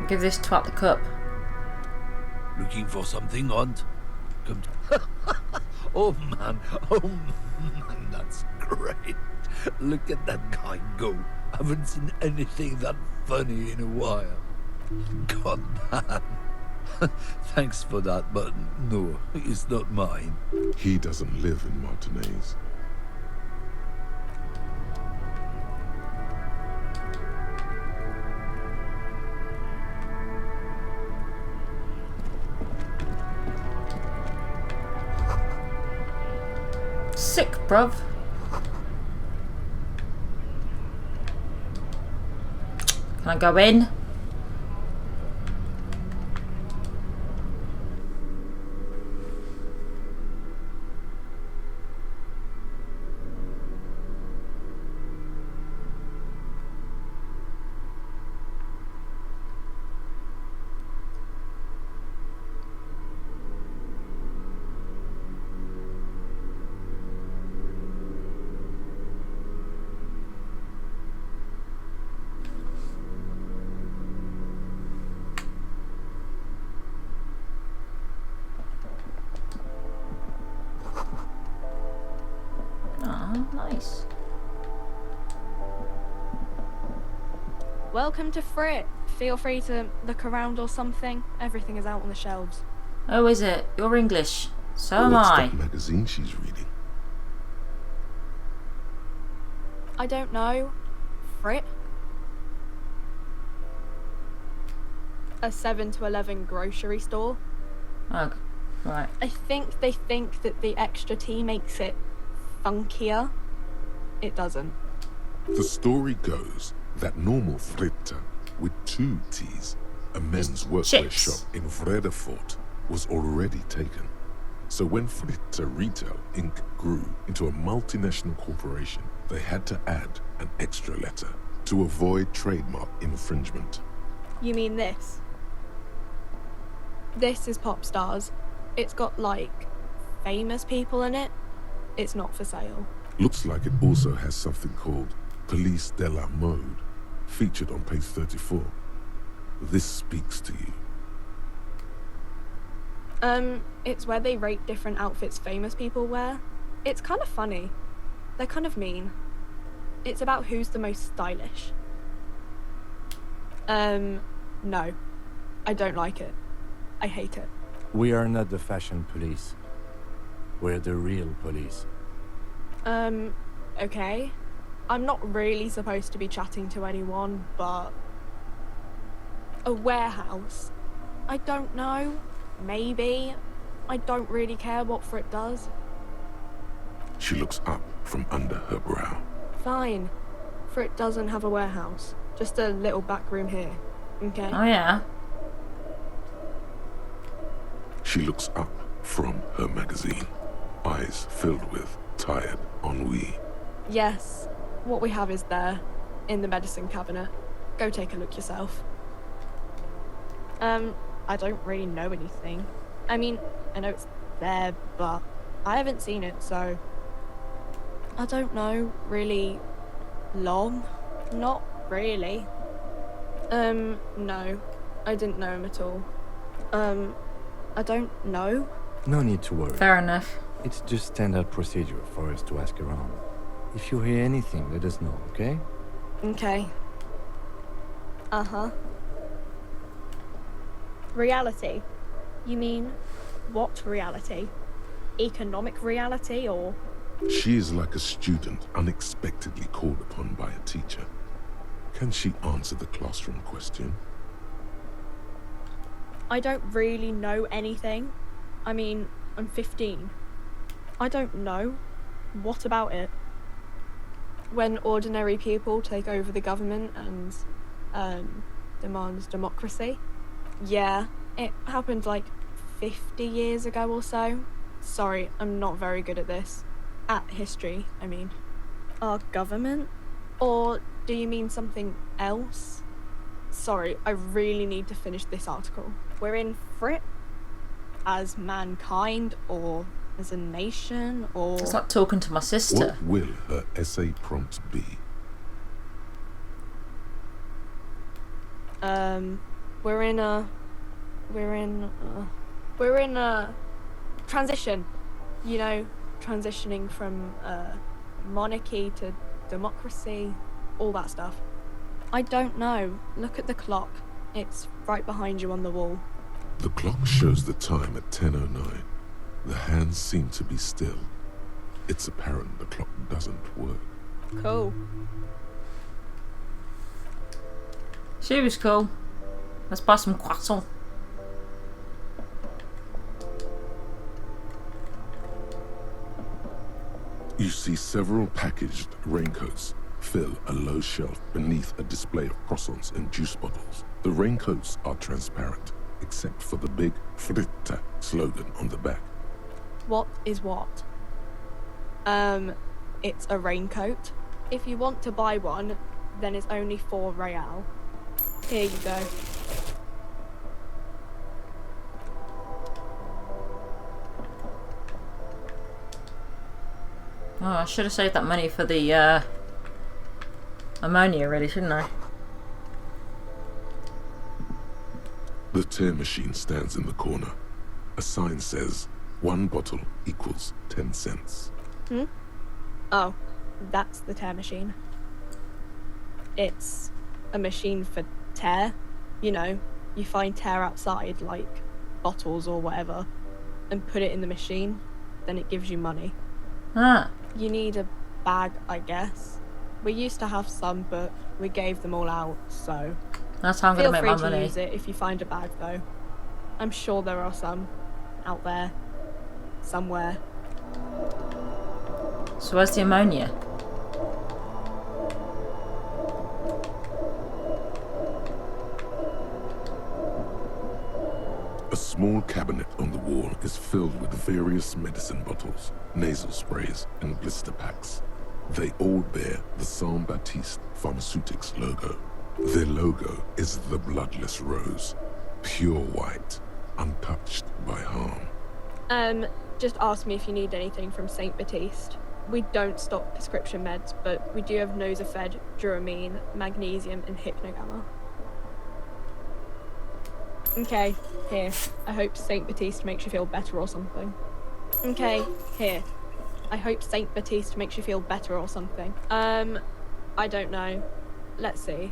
Give this twat the cup. Looking for something, Aunt? Come to... Oh man, that's great. Look at that guy go. Haven't seen anything that funny in a while. God man. Thanks for that, but no, it's not mine. He doesn't live in Martinez. Sick, bruv. Can I go in? Nice. Welcome to Frit. Feel free to look around or something. Everything is out on the shelves. Oh, is it? You're English. So am What's I. that magazine she's reading? I don't know. Frit? A 7 to 11 grocery store. Oh, right. I think they think that the extra T makes it funkier. It doesn't. The story goes that normal Fritta, with 2 T's, a men's workwear Chips. shop in Vredefort, was already taken. So when Fritta Retail Inc. grew into a multinational corporation, they had to add an extra letter to avoid trademark infringement. You mean this? This is Pop Stars. It's got, like, famous people in it. It's not for sale. Looks like it also has something called Police de la Mode, featured on page 34. This speaks to you. It's where they rate different outfits famous people wear. It's kind of funny. They're kind of mean. It's about who's the most stylish. No. I don't like it. I hate it. We are not the fashion police. We're the real police. Okay. I'm not really supposed to be chatting to anyone, but... A warehouse? I don't know. Maybe. I don't really care what Frit does. She looks up from under her brow. Fine. Frit doesn't have a warehouse. Just a little back room here. Okay? Oh, yeah. She looks up from her magazine, eyes filled with tired ennui. Yes. What we have is there, in the medicine cabinet. Go take a look yourself. I don't really know anything. I mean, I know it's there, but I haven't seen it, so... I don't know, really long? Not really. No. I didn't know him at all. I don't know. No need to worry. Fair enough. It's just standard procedure for us to ask around. If you hear anything, let us know, okay? Okay. Uh-huh. Reality? You mean, what reality? Economic reality, or...? She is like a student unexpectedly called upon by a teacher. Can she answer the classroom question? I don't really know anything. I mean, I'm 15. I don't know. What about it? When ordinary people take over the government and, demands democracy? Yeah, it happened like 50 years ago or so. Sorry, I'm not very good at this. At history, I mean. Our government? Or do you mean something else? Sorry, I really need to finish this article. We're in Frit? As mankind, or as a nation, or... It's like talking to my sister. What will her essay prompt be? We're in a transition, you know, transitioning from monarchy to democracy, all that stuff. I don't know. Look at the clock. It's right behind you on the wall. The clock shows the time at 10:09. The hands seem to be still. It's apparent the clock doesn't work. Cool. She was cool. Let's buy some croissant. You see several packaged raincoats fill a low shelf beneath a display of croissants and juice bottles. The raincoats are transparent, except for the big Fritta slogan on the back. What is what? It's a raincoat. If you want to buy one, then it's only 4 real. Here you go. Oh, I should have saved that money for the ammonia, really, shouldn't I? The tear machine stands in the corner. A sign says, 1 bottle equals 10 cents. Oh, that's the tear machine. It's a machine for tear. You know, you find tear outside, like bottles or whatever, and put it in the machine, then it gives you money. Ah. You need a bag, I guess. We used to have some, but we gave them all out, so... That's how I'm gonna make my Feel free to money. use it if you find a bag, though. I'm sure there are some out there. Somewhere. So where's the ammonia? A small cabinet on the wall is filled with various medicine bottles, nasal sprays, and blister packs. They all bear the Saint Baptiste Pharmaceutics logo. Their logo is the bloodless rose, pure white, untouched by harm. Just ask me if you need anything from Saint Baptiste. We don't stock prescription meds, but we do have Nosafed, Duramine, Magnesium, and Hypnogamma. Okay, here. I hope Saint Baptiste makes you feel better or something. Okay, here. I hope Saint Baptiste makes you feel better or something. I don't know. Let's see.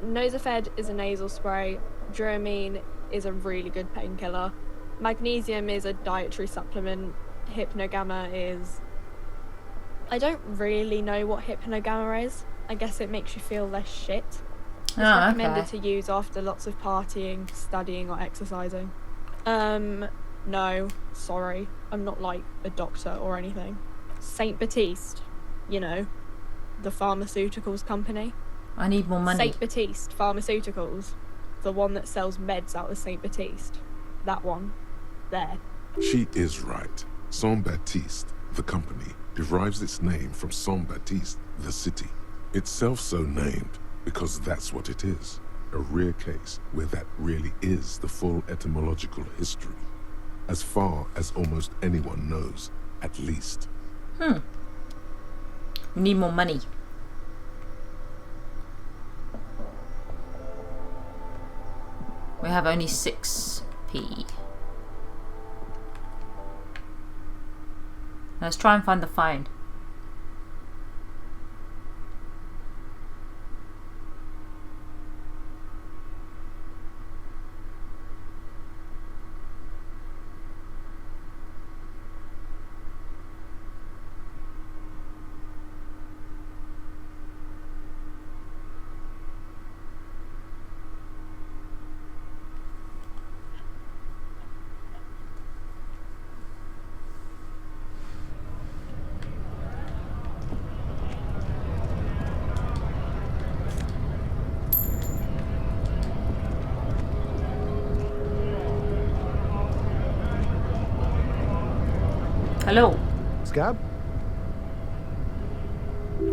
Nosafed is a nasal spray. Duramine is a really good painkiller. Magnesium is a dietary supplement. Hypnogamma is... I don't really know what hypnogamma is. I guess it makes you feel less shit. It's recommended to use after lots of partying, studying, or exercising. No, sorry. I'm not like a doctor or anything. Saint Baptiste, you know, the pharmaceuticals company. I need more money. Saint Baptiste Pharmaceuticals, the one that sells meds out of Saint Baptiste. That one. There. She is right. Saint Baptiste, the company, derives its name from Saint Baptiste, the city. Itself so named because that's what it is. A rare case where that really is the full etymological history. As far as almost anyone knows, at least. We need more money. We have only 6p. Let's try and find the phone. Hello. Scab?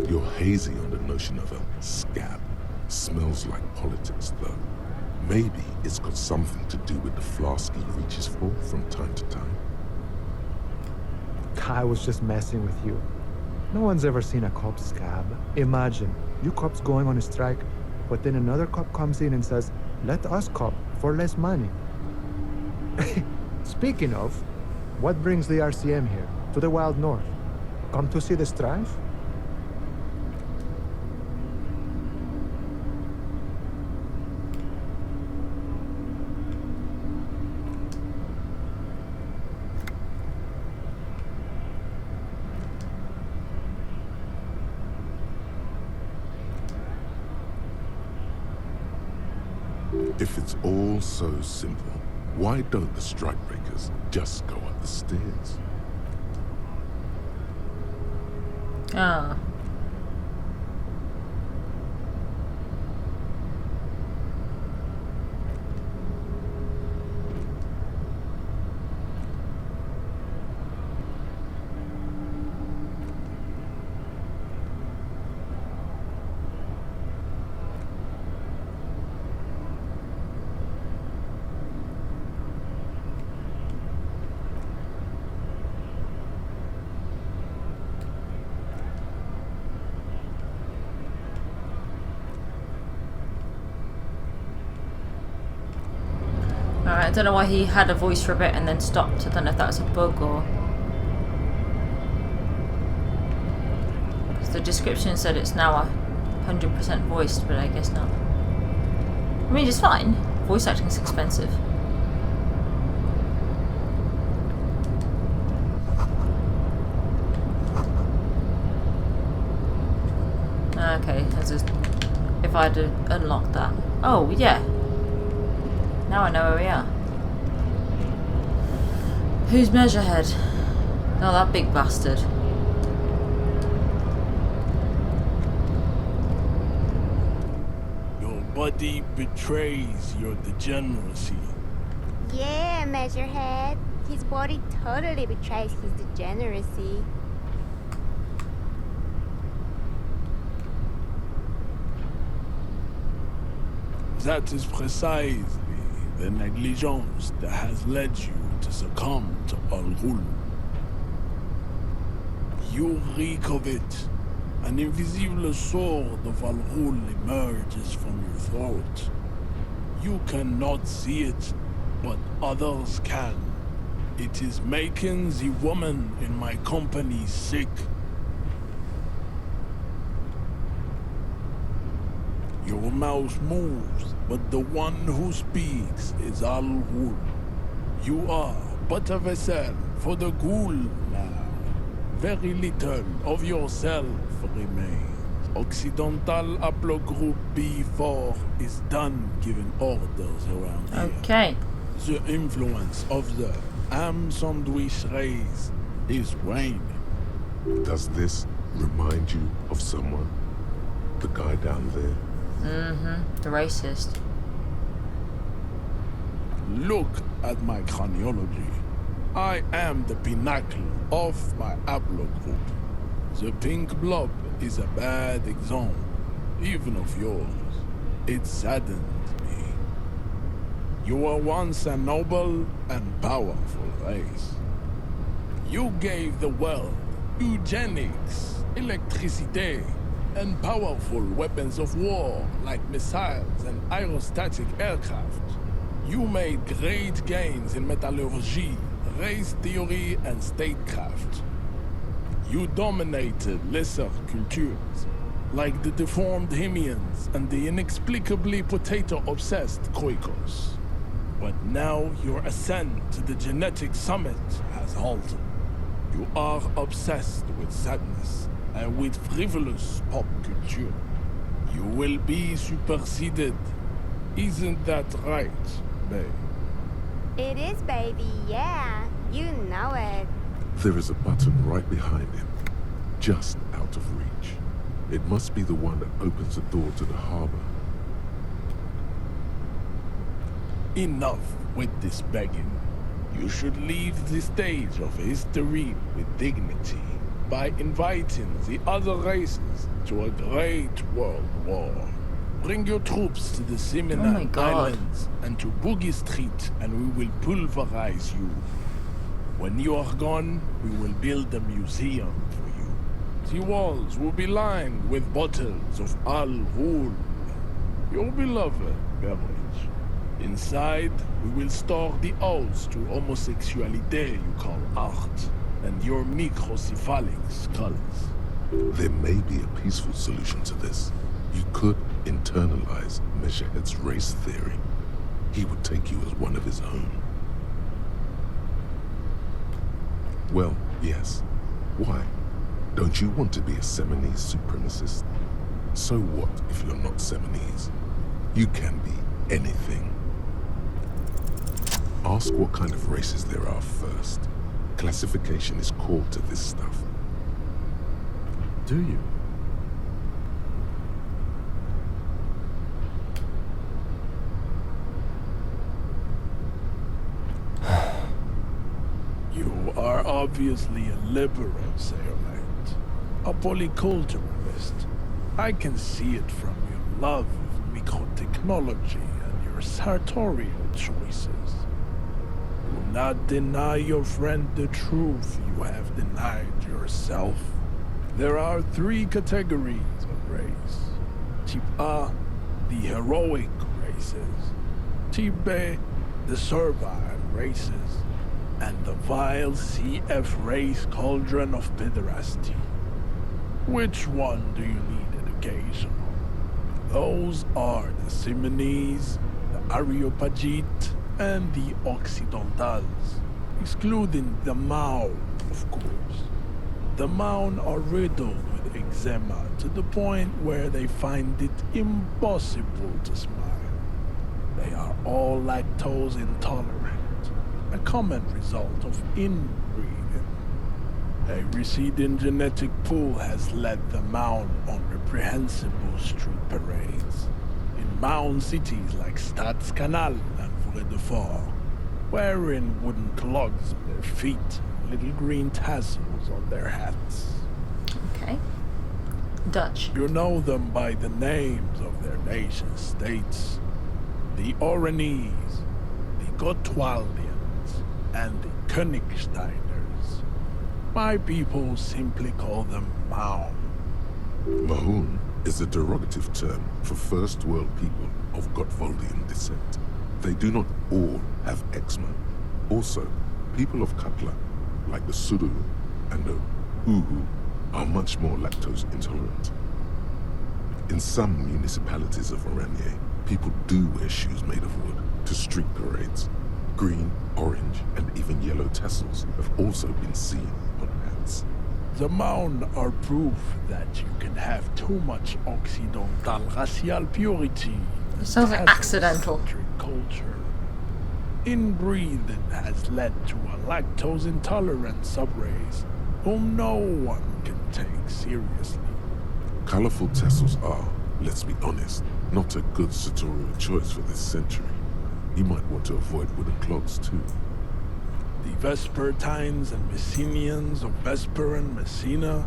You're hazy on the notion of a scab. Smells like politics, though. Maybe it's got something to do with the flask he reaches for from time to time. I was just messing with you. No one's ever seen a cop scab. Imagine, you cops going on a strike, but then another cop comes in and says, let us cop for less money. Speaking of, what brings the RCM here, to the Wild North? Come to see the strife? If it's all so simple, why don't the strikebreakers just go up the stairs? Ah. Alright, I don't know why he had a voice for a bit and then stopped. I don't know if that was a bug or... Because the description said it's now 100% voiced, but I guess not. I mean, it's fine. Voice acting is expensive. Okay, that's just... If I had unlocked that. Oh, yeah. Now I know where we are. Who's Measurehead? Oh, that big bastard. Your body betrays your degeneracy. Yeah, Measurehead. His body totally betrays his degeneracy. That is precisely the negligence that has led you to succumb to Al-Ghul. You reek of it. An invisible sword of Al-Ghul emerges from your throat. You cannot see it, but others can. It is making the woman in my company sick. Your Your mouth moves, but the one who speaks is Al Ghul. You are but a vessel for the Ghul now. Very little of yourself remains. Occidental Haplogroup B4 is done giving orders around here. Okay. The influence of the ham sandwich race is waning. Does this remind you of someone? The guy down there? Mm-hmm. The racist. Look at my craniology. I am the pinnacle of my haplogroup. The pink blob is a bad example, even of yours. It saddens me. You were once a noble and powerful race. You gave the world eugenics, electricity, and powerful weapons of war like missiles and aerostatic aircraft. You made great gains in metallurgy, race theory, and statecraft. You dominated lesser cultures, like the deformed Hemians and the inexplicably potato-obsessed Quakers. But now your ascent to the genetic summit has halted. You are obsessed with sadness and with frivolous pop culture. You will be superseded. Isn't that right, babe? It is, baby, yeah. You know it. There is a button right behind him, just out of reach. It must be the one that opens the door to the harbor. Enough with this begging. You should leave the stage of history with dignity by inviting the other races to a great world war. Bring your troops to the Seminole Islands and to Boogie Street, and we will pulverize you. When you are gone, we will build a museum for you. The walls will be lined with bottles of Al Ghul, your beloved beverage. Inside, we will store the odes to homosexuality you call art, and your microcephalic skulls. There may be a peaceful solution to this. You could internalize Measurehead's race theory. He would take you as one of his own. Well, yes. Why? Don't you want to be a Seminese supremacist? So what if you're not Seminese? You can be anything. Ask what kind of races there are first. Classification is core to this stuff. Do you? You are obviously a liberal, Sailmate. A polyculturalist. I can see it from your love of microtechnology and your sartorial choices. Do not deny your friend the truth you have denied yourself. There are 3 categories of race. Type A, the heroic races. Type B, the servile races. And the vile CF race cauldron of pederasty. Which one do you need education on? Those are the Simonese, the Areopagite, and the Occidentals, excluding the Mao, of course. The Maun are riddled with eczema to the point where they find it impossible to smile. They are all lactose intolerant, a common result of inbreeding. A receding genetic pool has led the Maun on reprehensible street parades in Maun cities like Stadskanal and Vredefort, wearing wooden clogs on their feet and little green tassels on their hats. Okay. Dutch. You know them by the names of their nation states. The Oranese, the Gotwaldians, and the Königsteiners. My people simply call them Maun. Mahoon is a derogative term for first world people of Gotwaldian descent. They do not all have eczema. Also, people of Katla, like the Suru and the Uhu, are much more lactose intolerant. In some municipalities of Oranje, people do wear shoes made of wood to street parades. Green, orange, and even yellow tassels have also been seen on hats. The Maun are proof that you can have too much Occidental racial purity. It sounds like accidental. Culture. Inbreeding has led to a lactose-intolerant subrace whom no one can take seriously. Colorful tassels are, let's be honest, not a good sartorial choice for this century. You might want to avoid wooden clogs too. The Vespertines and Messenians of Vesper and Messina,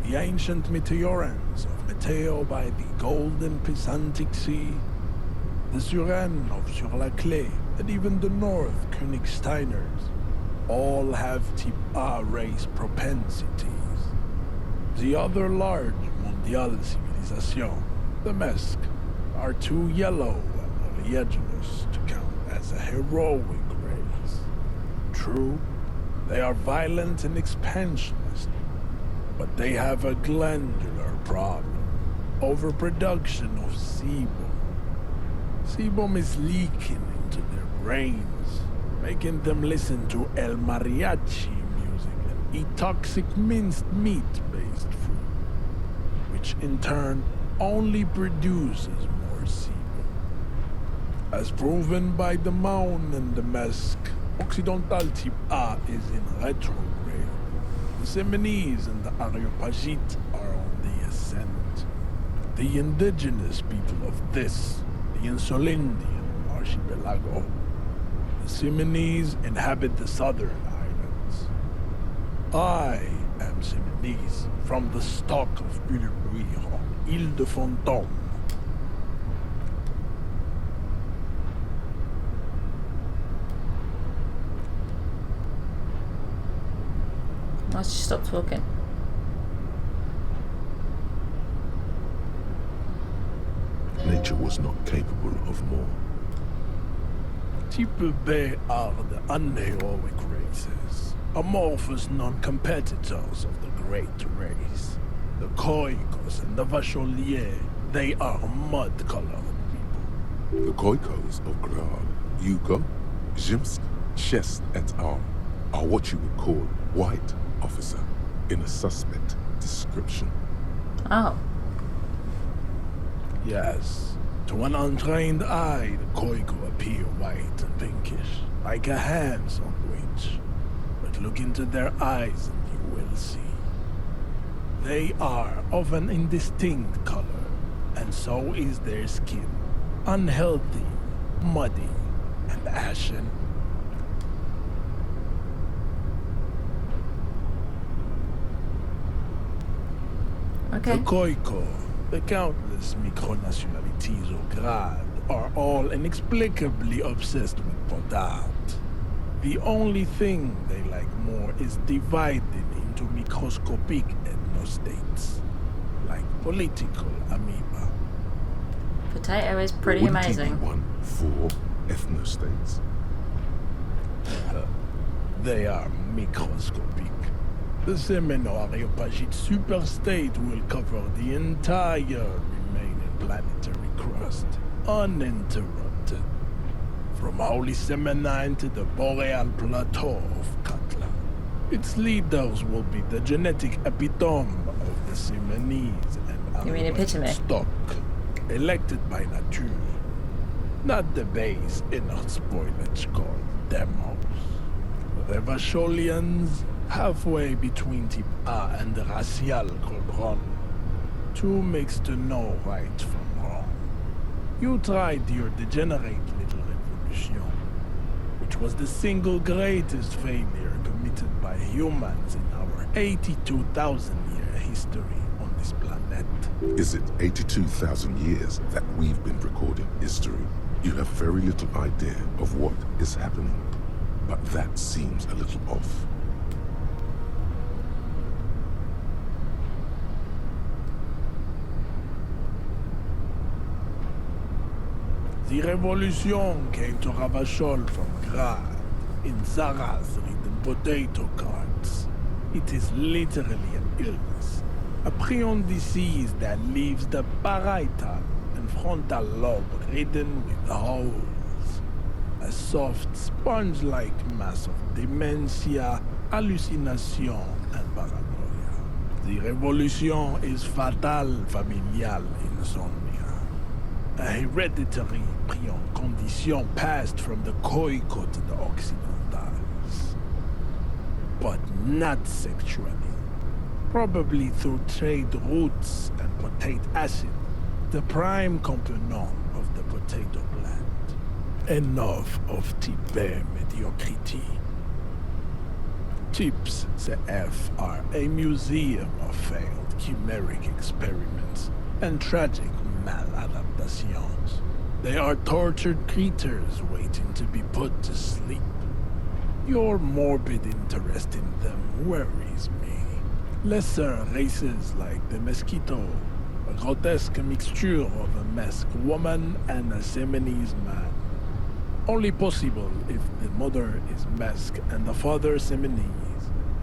the ancient Meteorans of Meteo by the golden Pisantic Sea, the Suren of Sur-la-Clé, and even the North Königsteiners, all have type A race propensities. The other large Mondial civilization, the Mesk, are too yellow and oleaginous to count as a heroic race. True, they are violent and expansionist, but they have a glandular problem. Overproduction of sebum. Sebum is leaking into their brains, making them listen to El Mariachi music and eat toxic minced meat-based food, which in turn only produces more sebum. As proven by the Maun and the Mesk, Occidental type A is in retrograde. The Seminese and the Areopagite are on the ascent. The indigenous people of this, the Insulindian archipelago. The Seminese inhabit the southern islands. I am Seminese, from the stock of Ullubuir on Ile de Fantôme. I should stop talking. Nature was not capable of more. Type B are the unheroic races, amorphous non-competitors of the great race. The Khoikos and the Vacholier, they are mud-colored people. The Khoikos of Grad, Yugo, Zhimsk, Chest, and Arm are what you would call white, officer, in a suspect description. Oh. Yes. To an untrained eye, the Khoiko appear white and pinkish, like a hand sandwich. But look into their eyes and you will see. They are of an indistinct color, and so is their skin. Unhealthy, muddy, and ashen. Okay. The Khoiko, the countless micronationalities of Grad, are all inexplicably obsessed with Podart. The only thing they like more is dividing into microscopic ethnostates, like political amoeba. Potato is pretty Wouldn't amazing. he be one for ethnostates? They are microscopic. The Semino-Areopagite superstate will cover the entire remaining planetary crust, uninterrupted. From Holy Semenine to the Boreal Plateau of Katla. Its leaders will be the genetic epitome of the Semenese and You mean epitome? stock, elected by nature. Not the base inner spoilage called demos. The Vacholians, halfway between type A and the racial cordon. Two mixed to know right from wrong. You tried your degenerate little revolution, which was the single greatest failure committed by humans in our 82,000-year history on this planet. Is it 82,000 years that we've been recording history? You have very little idea of what is happening, but that seems a little off. The revolution came to Ravachol from Grad, in Zara's reading potato carts. It is literally an illness. A prion disease that leaves the parietal and frontal lobe ridden with holes. A soft, sponge-like mass of dementia, hallucination, and paranoia. The revolution is fatal familial insomnia. A hereditary prion condition passed from the Koiko to the Occidentals. But not sexually. Probably through trade routes and potate acid, the prime component of the potato plant. Enough of type mediocrity. Chips CF are a museum of failed chimeric experiments and tragic maladaptations. They are tortured creatures waiting to be put to sleep. Your morbid interest in them worries me. Lesser races like the mosquito, a grotesque mixture of a masked woman and a Seminese man. Only possible if the mother is masked and the father Seminese.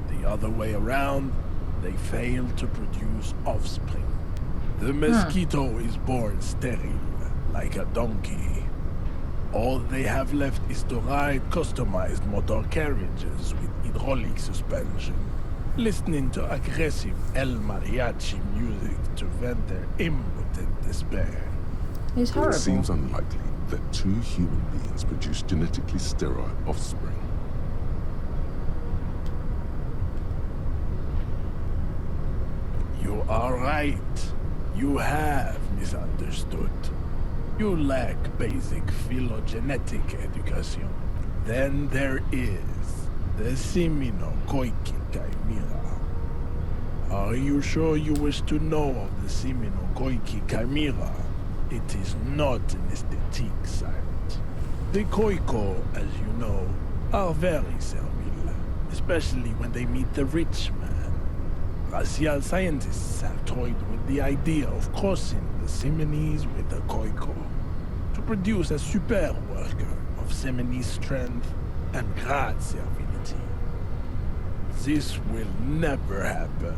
The other way around, they fail to produce offspring. The mosquito is born sterile, like a donkey. All they have left is to ride customized motor carriages with hydraulic suspension, listening to aggressive El Mariachi music to vent their impotent despair. It's horrible. It seems unlikely that two human beings produce genetically sterile offspring. You are right. You have misunderstood. You lack basic phylogenetic education. Then there is the Semino-Koiki Chimera. Are you sure you wish to know of the Semino-Koiki Chimera? It is not an aesthetic site. The Koiko, as you know, are very servile, especially when they meet the rich man. Racial scientists have toyed with the idea of crossing the Seminese with the Koiko to produce a super worker of Seminese strength and great servility. This will never happen.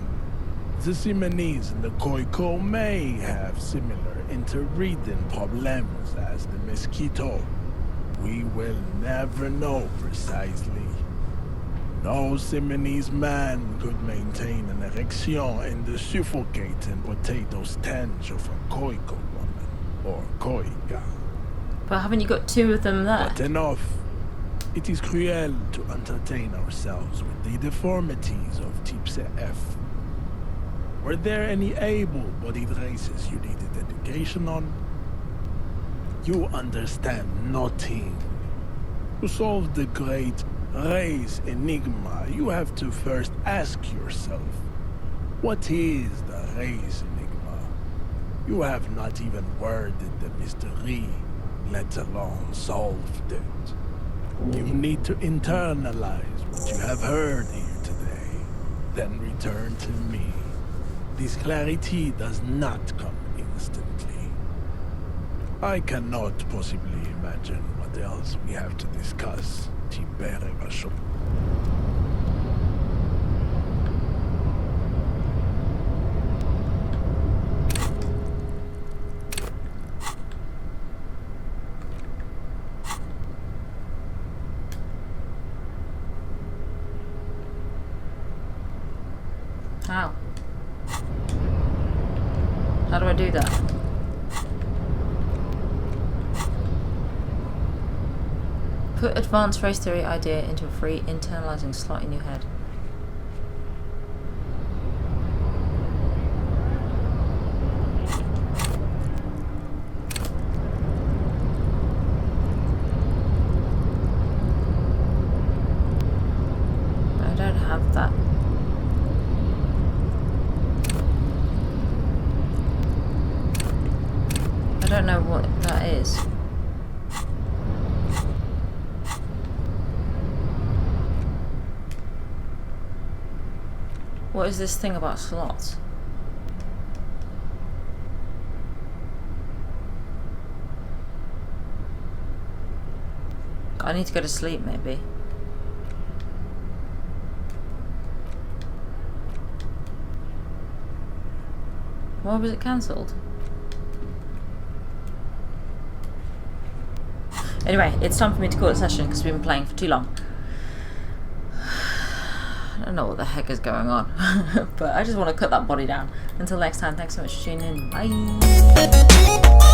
The Seminese and the Koiko may have similar interbreeding problems as the mosquito. We will never know precisely. No Seminese man could maintain an erection in the suffocating potato stench of a Koiko woman or Koika. But haven't you got two of them there? But enough. It is cruel to entertain ourselves with the deformities of Type CF. Were there any able-bodied races you needed education on? You understand nothing. To solve the great race enigma, you have to first ask yourself, what is the race enigma? You have not even worded the mystery, let alone solved it. You need to internalize what you have heard here today, then return to me. This clarity does not come instantly. I cannot possibly imagine what else we have to discuss. How? How do I do that? Put advanced race theory idea into a free internalizing slot in your head. I don't have that. I don't know what that is. What is this thing about slots? I need to go to sleep, maybe. Why was it cancelled? Anyway, it's time for me to call it a session because we've been playing for too long. I don't know what the heck is going on, but I just want to cut that body down. Until next time, thanks so much for tuning in. Bye!